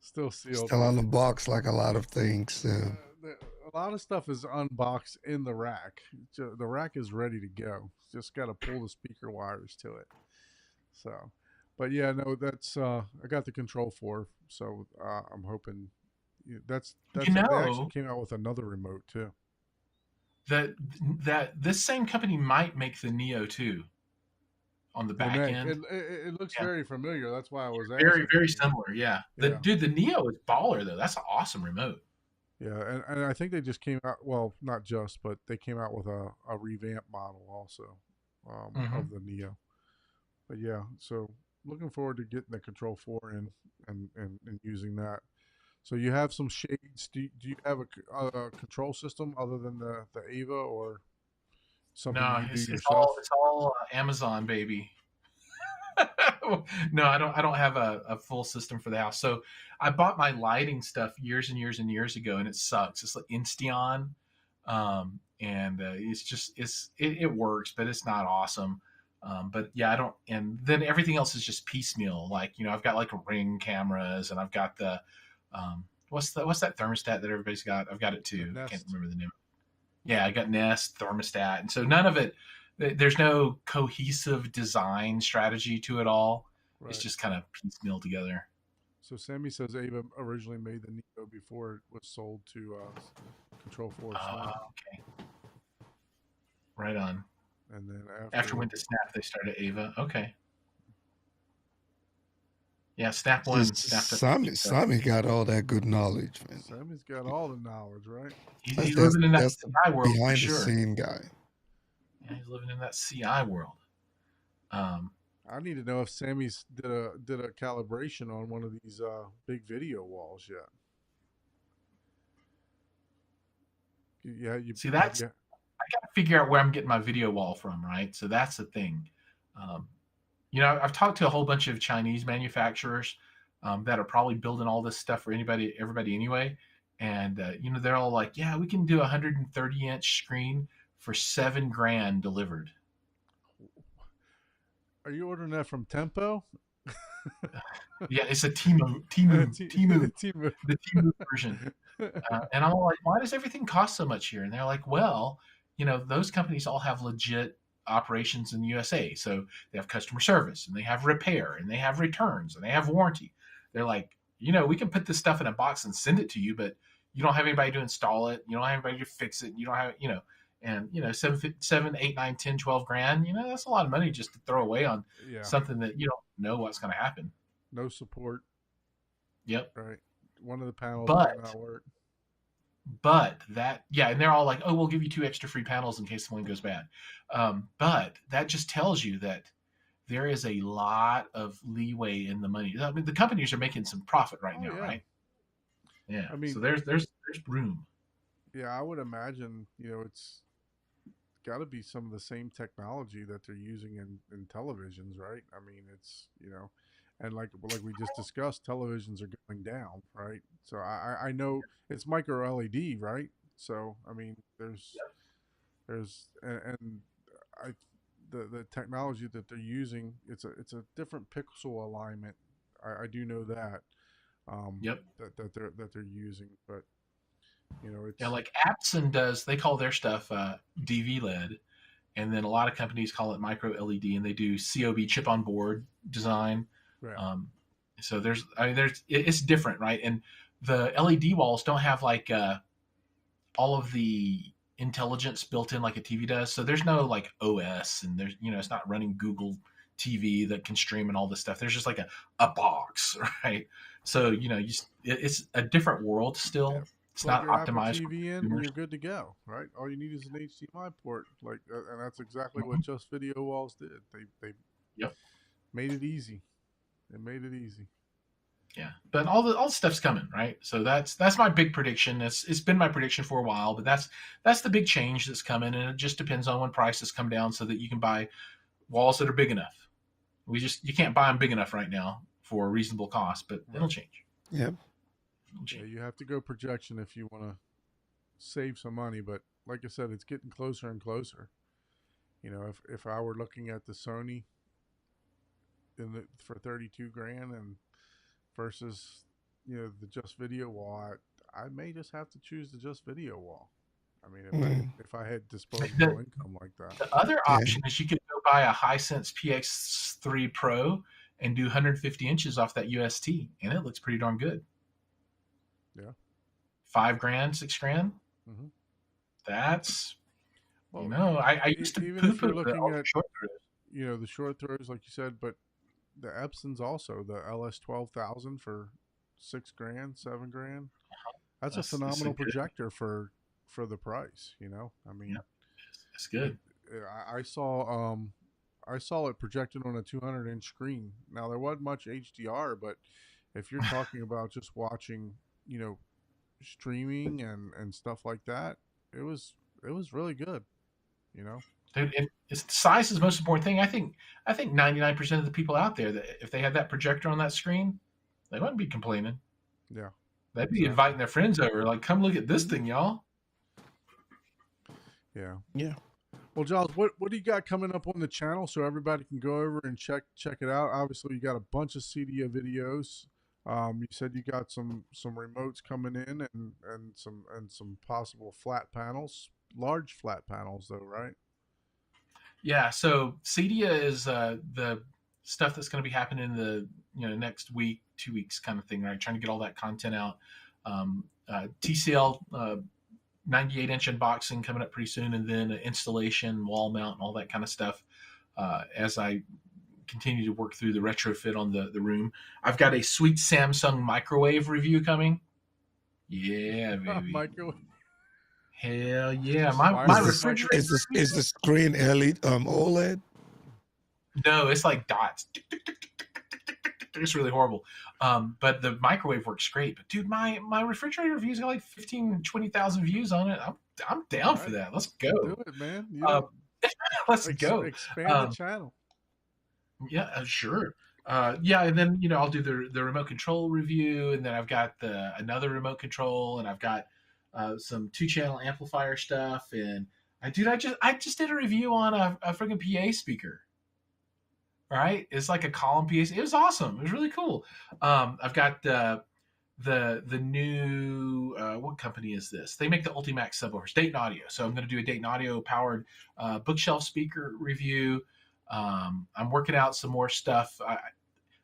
Still sealed. Still on the box like a lot of things. A lot of stuff is unboxed in the rack. The rack is ready to go. Just got to pull the speaker wires to it. So, but yeah, no, that's I got the Control 4, so I'm hoping that's You they actually know came out with another remote too. that this same company might make the Neo too on the They back may. end. It looks Yeah, very familiar. That's why I was very asking. very similar. Yeah, Yeah, the Neo is baller though. That's an awesome remote. yeah, and I think they just came out. Well, not just, but they came out with a revamped model also Hmm. of the Neo. But yeah, so looking forward to getting the Control 4 in and using that. So you have some shades. Do you have a control system other than the Ava or something No, you do it's yourself? all Amazon baby. No, I don't have a full system for the house. So I bought my lighting stuff years and years and years ago, and it sucks. It's like Insteon, and it's just it works, but it's not awesome. But yeah, I don't. And then everything else is just piecemeal. Like I've got like Ring cameras, and I've got the what's that thermostat that everybody's got? I've got it The too. I can't Nest, remember the name. Yeah, I got Nest thermostat, and so none of it. There's no cohesive design strategy to it all. It's right? just kind of piecemeal together. So Sammy says Ava originally made the Neo before it was sold to Control 4 Snap, Okay, right on. and then After after went to Snap, they started Ava. Okay, yeah, Snap See, One snapped up. Sammy got all that good knowledge, man. Sammy's got all the knowledge, right? He's living in that That's the CI world for behind the sure. scene guy. Yeah, he's living in that CI world. Um, I need to know if Sammy's did a calibration on one of these big video walls yet. Yeah, See, that's yeah. I got to figure out where I'm getting my video wall from, right? So that's the thing. Um, I've talked to a whole bunch of Chinese manufacturers that are probably building all this stuff for everybody anyway. And they're all like, "Yeah, we can do a 130-inch screen for $7,000 delivered." Are you ordering that from Tempo? Yeah, it's a Timu, Temu. the Timu version. And I'm all like, "Why does everything cost so much here?" And they're like, "Well, those companies all have legit operations in the USA, so they have customer service, and they have repair, and they have returns, and they have warranty." They're like, we can put this stuff in a box and send it to you, but you don't have anybody to install it. You don't have anybody to fix it. You don't have, and 7, 8, 9, 10, 12 grand, that's a lot of money just to throw away on Yeah, something that you don't know what's going to happen. no support. Yep. Right, one of the panels might But not work. yeah, and they're all like, "Oh, we'll give you 2 extra free panels in case one goes bad." But that just tells you that there is a lot of leeway in the money. I mean, the companies are making some profit right Oh now, yeah, right? Yeah. I mean, So there's room. yeah, I would imagine it's got to be some of the same technology that they're using in televisions, right? I mean, it's and like we just discussed, televisions are going down, right? So I know it's micro LED, right? So I mean, there's and I the technology that they're using, it's a different pixel alignment. I do know that Yep. that they're using, but Yeah, it's like Apson does. They call their stuff DV LED, and then a lot of companies call it micro LED, and they do COB chip on board design. right. So it's different, right? And the LED walls don't have like all of the intelligence built in like a TV does. So there's no like OS, and there's it's not running Google TV that can stream and all this stuff. There's just like a box, right? So it's a different world still. Yeah. It's Plug not your Apple optimized. TV in, and you're good to go, right? All you need is an HDMI port, and that's exactly what Just Video Walls did. They Yep. made it easy. They made it easy. Yeah, but all the stuff's coming, right? So that's my big prediction. It's been my prediction for a while, but that's the big change that's coming, and it just depends on when prices come down so that you can buy walls that are big enough. You can't buy them big enough right now for a reasonable cost, but it'll change. Yep. Yeah, you have to go projection if you want to save some money, but like I said, it's getting closer and closer. If I were looking at the Sony for 32 grand and versus the Just Video Wall, I may just have to choose the Just Video Wall. I mean, if I had disposable income like that. The other option is you could go buy a Hisense PX3 Pro and do 150 inches off that UST, and it looks pretty darn good. Yeah. $5 grand, $6 grand. Mm-hmm. That's, I used to even poo-poo if you're looking at short throws. the short throws, like you said, but the Epsons also, the LS12000 for $6 grand, $7 grand. That's a phenomenal projector for the price. I mean, it's good. I saw it projected on a 200-inch screen. Now there wasn't much HDR, but if you're talking about just watching, streaming and stuff like that, it was really good. Dude, size is the most important thing. I think 99% of the people out there, that if they had that projector on that screen, they wouldn't be complaining. Yeah, they'd be inviting their friends over, like, come look at this thing, y'all. Yeah. Well, Giles, what do you got coming up on the channel so everybody can go over and check it out? Obviously, you got a bunch of CEDIA videos. You said you got some remotes coming in and some possible flat panels, large flat panels though, right? Yeah. So CEDIA is the stuff that's going to be happening in the next week, 2 weeks kind of thing, right? Trying to get all that content out. TCL 98-inch unboxing coming up pretty soon, and then installation, wall mount, and all that kind of stuff as I continue to work through the retrofit on the room. I've got a sweet Samsung microwave review coming. Yeah, baby. Microwave. Hell yeah. My refrigerator. Is the screen OLED? No, it's like dots. It's really horrible. But the microwave works great. But dude, my refrigerator reviews got like 15, 20,000 views on it. I'm down for that. Let's go. Do it, man. Let's go. Expand the channel. Yeah, sure. And then I'll do the remote control review, and then I've got another remote control, and I've got some 2-channel amplifier stuff, and I just did a review on a freaking PA speaker. All right, it's like a column PA. It was awesome. It was really cool. I've got the new what company is this? They make the Ultimax subwoofers, Dayton Audio. So I'm going to do a Dayton Audio powered bookshelf speaker review. I'm working out some more stuff.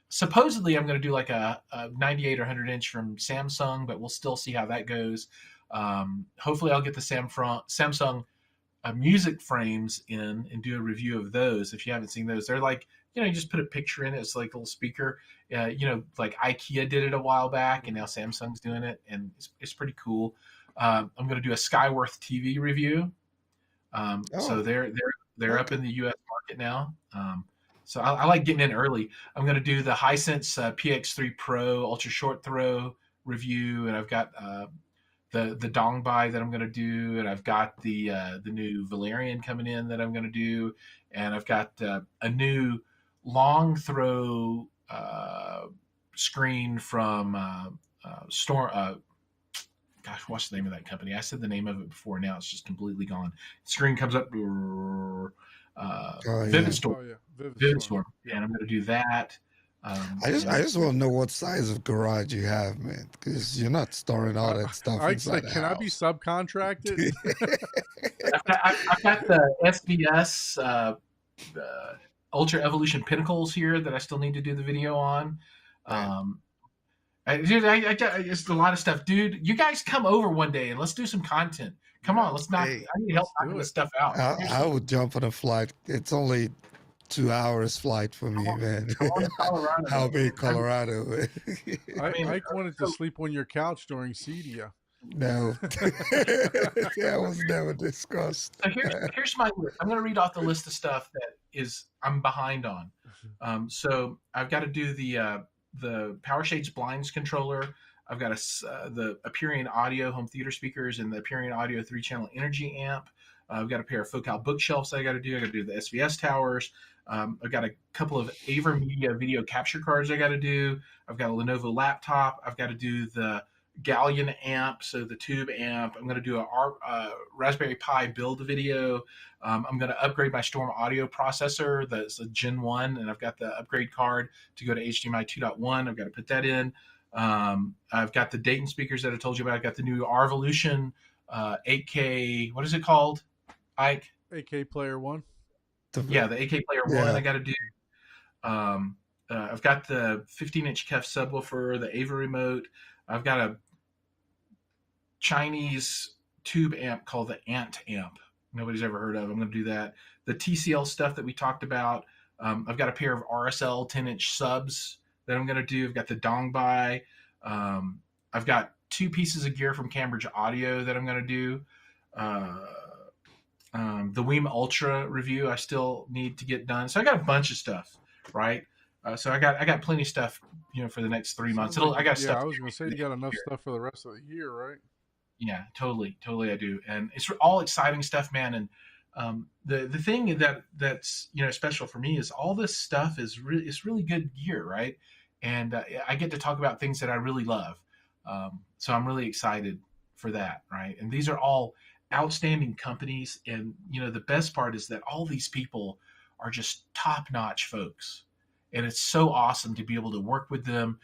Supposedly I'm going to do like a 98 or 100 inch from Samsung, but we'll still see how that goes. Hopefully I'll get the Samsung music frames in and do a review of those. If you haven't seen those, they're like, you just put a picture in it. It's like a little speaker, like IKEA did it a while back, and now Samsung's doing it, and it's pretty cool. I'm going to do a Skyworth TV review. So they're up in the U.S. market now. So I like getting in early. I'm going to do the Hisense PX3 Pro ultra short throw review, and I've got the Dongbai that I'm going to do, and I've got the new Valerian coming in that I'm going to do, and I've got a new long throw screen from Storm. Gosh, what's the name of that company? I said the name of it before. Now it's just completely gone. Screen comes up. Vivid Storm. Oh, yeah. Vivid Storm. Yeah, and I'm going to do that. I just want to know what size of garage you have, man, because you're not storing all that stuff inside the Can house. I be subcontracted? I've got the SBS Ultra Evolution Pinnacles here that I still need to do the video on. It's a lot of stuff, dude. You guys come over one day and let's do some content. Come on, let's not. Hey, I need help knocking this stuff out. I would jump on a flight. It's only 2 hours flight for me, man. Come on to Colorado. I'll be in Colorado. Ike wanted to sleep on your couch during Cedia. No, that was never discussed. So here's my list. I'm going to read off the list of stuff that is I'm behind on. So I've got to do the PowerShades blinds controller. I've got the Aperion Audio home theater speakers and the Aperion Audio 3-channel energy amp. I've got a pair of Focal bookshelves that I got to do. I got to do the SVS towers. I've got a couple of AverMedia video capture cards I got to do. I've got a Lenovo laptop. I've got to do the Galleon amp, so the tube amp. I'm going to do a Raspberry Pi build video. I'm going to upgrade my Storm audio processor. That's a Gen 1, and I've got the upgrade card to go to HDMI 2.1. I've got to put that in. I've got the Dayton speakers that I told you about. I've got the new Arvolution 8K, what is it called, Ike? 8K Player 1. Yeah, the 8K Player 1 I got to do. I've got the 15-inch KEF subwoofer, the Ava remote. I've got a Chinese tube amp called the Ant amp. Nobody's ever heard of. I'm going to do that. The TCL stuff that we talked about. I've got a pair of RSL 10-inch subs that I'm going to do. I've got the Dongbai. I've got 2 pieces of gear from Cambridge Audio that I'm going to do. The Weem Ultra review I still need to get done. So I got a bunch of stuff, right? So I got plenty of stuff, for the next 3 months. I got stuff. I was going to say you got enough stuff for the rest of the year, right? Yeah, totally I do, and it's all exciting stuff, man. And the thing that's special for me is all this stuff is really good gear, right? And I get to talk about things that I really love. So I'm really excited for that, right? And these are all outstanding companies, and the best part is that all these people are just top-notch folks. And it's so awesome to be able to work with them,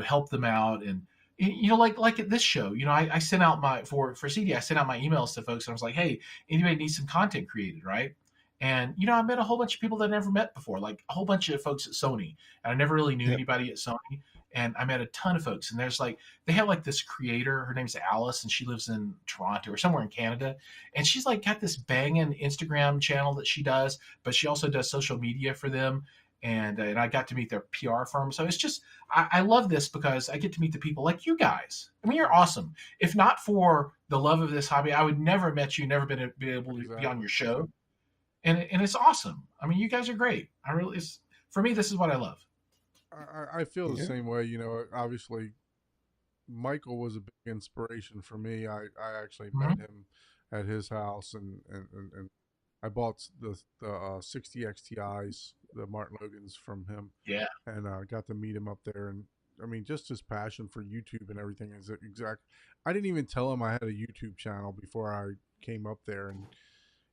help them out. And, like at this show, I sent out for CD, I sent out my emails to folks and I was like, hey, anybody needs some content created, right? And, I met a whole bunch of people that I never met before, like a whole bunch of folks at Sony. And I never really knew anybody at Sony. And I met a ton of folks. And they have this creator, her name's Alice, and she lives in Toronto or somewhere in Canada. And she's got this banging Instagram channel that she does, but she also does social media for them. And I got to meet their PR firm. So it's just, I love this because I get to meet the people like you guys. I mean, you're awesome. If not for the love of this hobby, I would never have met you, never been able to be on your show. And it's awesome. I mean, you guys are great. For me, this is what I love. I feel the same way. Obviously, Michael was a big inspiration for me. I actually met him at his house, and I bought the 60 XTIs, the Martin Logans from him. Yeah. And got to meet him up there. And I mean, just his passion for YouTube and everything is exact. I didn't even tell him I had a YouTube channel before I came up there. And,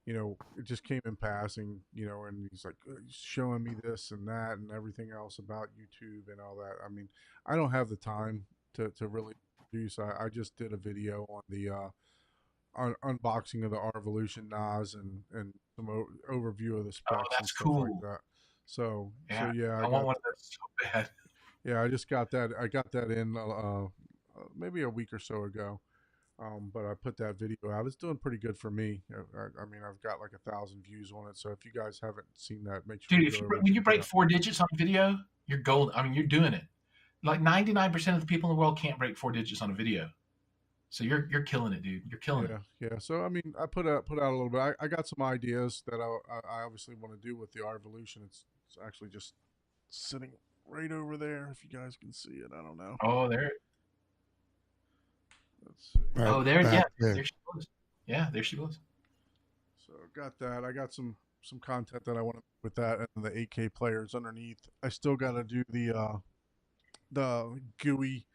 it just came in passing, and he's like showing me this and that and everything else about YouTube and all that. I mean, I don't have the time to really produce. I just did a video on the unboxing of the Arvolution NAS and some overview of the specs. Oh, that's and stuff cool. like that. So yeah, I want one of those so bad. Yeah, I just got that. I got that in maybe a week or so ago. But I put that video out. It's doing pretty good for me. I mean, I've got 1,000 views on it. So if you guys haven't seen that, make sure. Dude, when you break 4 digits on video, you're gold. I mean, you're doing it. 99% of the people in the world can't break 4 digits on a video. So you're killing it, dude. You're killing it. Yeah. So I mean, I put out a little bit. I got some ideas that I obviously want to do with the Arvolution. It's actually just sitting right over there. If you guys can see it, I don't know. Oh, there. Let's see. Right, there. Yeah, there she was. Yeah, there she was. So got that. I got some content that I want to with that, and the 8K players underneath. I still got to do the GUI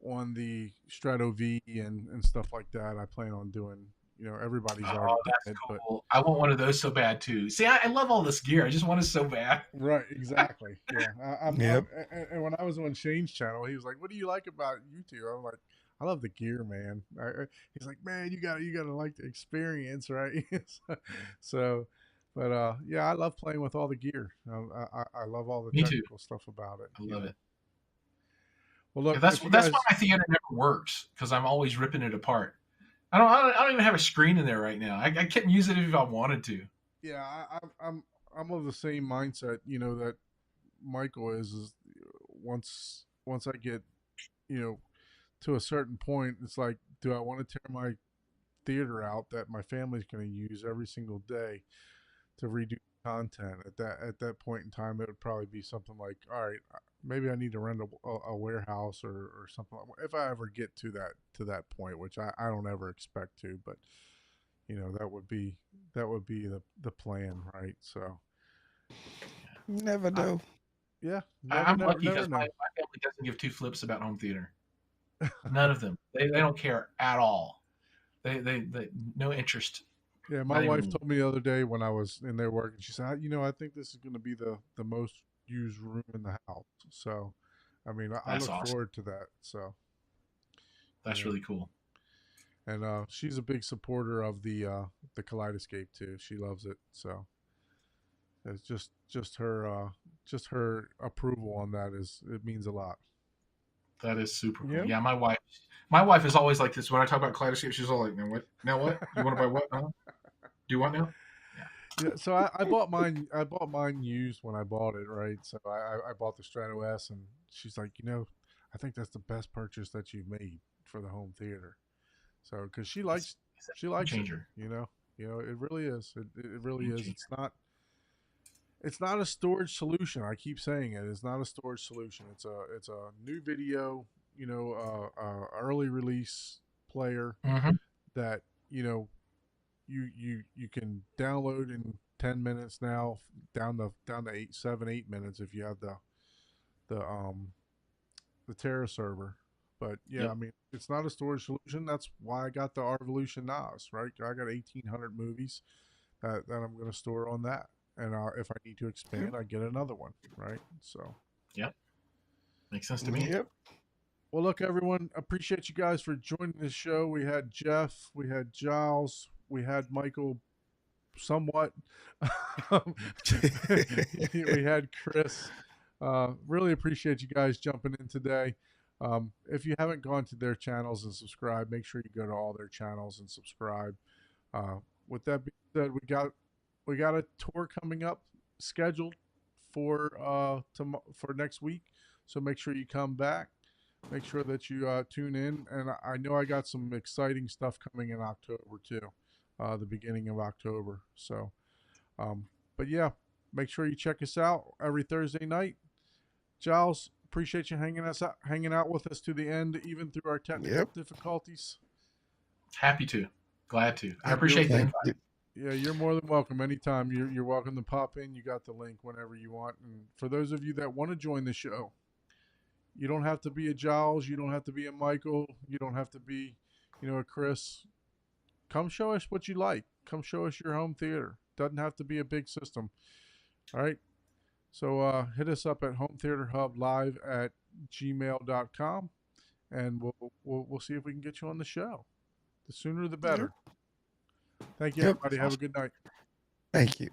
on the Strato V and stuff like that. I plan on doing. Everybody's already done it, cool. But I want one of those so bad too. See, I love all this gear. I just want it so bad. Right, exactly. Yeah. And when I was on Shane's channel, he was like, "What do you like about YouTube?" I'm like, "I love the gear, man." He's like, "Man, you gotta like the experience, right?" But yeah, I love playing with all the gear. I love all the technical stuff about it. I love it. Well, look, that's why my theater never works, because I'm always ripping it apart. I don't even have a screen in there right now. I couldn't use it if I wanted to. Yeah, I'm I'm of the same mindset, that Michael is once I get, you know, to a certain point, it's like, do I want to tear my theater out that my family's going to use every single day to redo content? At that point in time, it would probably be something like, all right, maybe I need to rent a warehouse or something if I ever get to that point, which I don't ever expect to, but that would be the plan, right? So Never I, know. yeah, I'm never lucky never because my know. family doesn't give two flips about home theater. None of them. They don't care at all. They no interest. Yeah, my Not wife even. told me the other day when I was in there working, she said, I think this is going to be the most used room in the house. So, I mean, I That's look awesome. forward to that. So, you That's know, really cool. and she's a big supporter of the Kaleidoscape too. She loves it. So, it's just her approval on that it means a lot. That is super cool. Yep. Yeah, my wife is always like this. When I talk about Kaleidoscape, she's all like, "Now what? Now what? You want to buy what? Huh? Do you want now?" Yeah. Yeah, so I bought mine. I bought mine used when I bought it, right? So I bought the Strato S, and she's like, I think that's the best purchase that you've made for the home theater. So because she It's, likes it's a she game likes it, changer. it really is. It really Game is. changer. It's not a storage solution. I keep saying it. It's not a storage solution. It's a new video, early release player Mm-hmm. that you can download in 10 minutes now, down to 8 7 8 minutes if you have the Terra server. But yeah, I Yep. mean, it's not a storage solution. That's why I got the Revolution NAS, right? I got 1,800 movies that I'm going to store on that, and if I need to expand, I get another one, right? So, Yep. Makes sense to me. Yep. well, look, everyone, appreciate you guys for joining the show. We had Jeff, we had Giles, we had Michael, somewhat. We had Chris. Really appreciate you guys jumping in today. If you haven't gone to their channels and subscribe, make sure you go to all their channels and subscribe. Uh, with that being said, we got a tour coming up scheduled for next week. So make sure you come back. Make sure that you tune in, and I know I got some exciting stuff coming in October too, the beginning of October. So, but yeah, make sure you check us out every Thursday night. Giles, appreciate you hanging out with us to the end, even through our technical Yep. difficulties. Happy to. Glad to. I Yep, appreciate the Thank invite. you. Yeah, you're more than welcome anytime. You're welcome to pop in. You got the link whenever you want. And for those of you that want to join the show, you don't have to be a Giles. You don't have to be a Michael. You don't have to be, a Chris. Come show us what you like. Come show us your home theater. Doesn't have to be a big system. All right. So hit us up at hometheaterhublive@gmail.com, and we'll see if we can get you on the show. The sooner the better. Thank you, Yep. everybody. Have a good night. Thank you.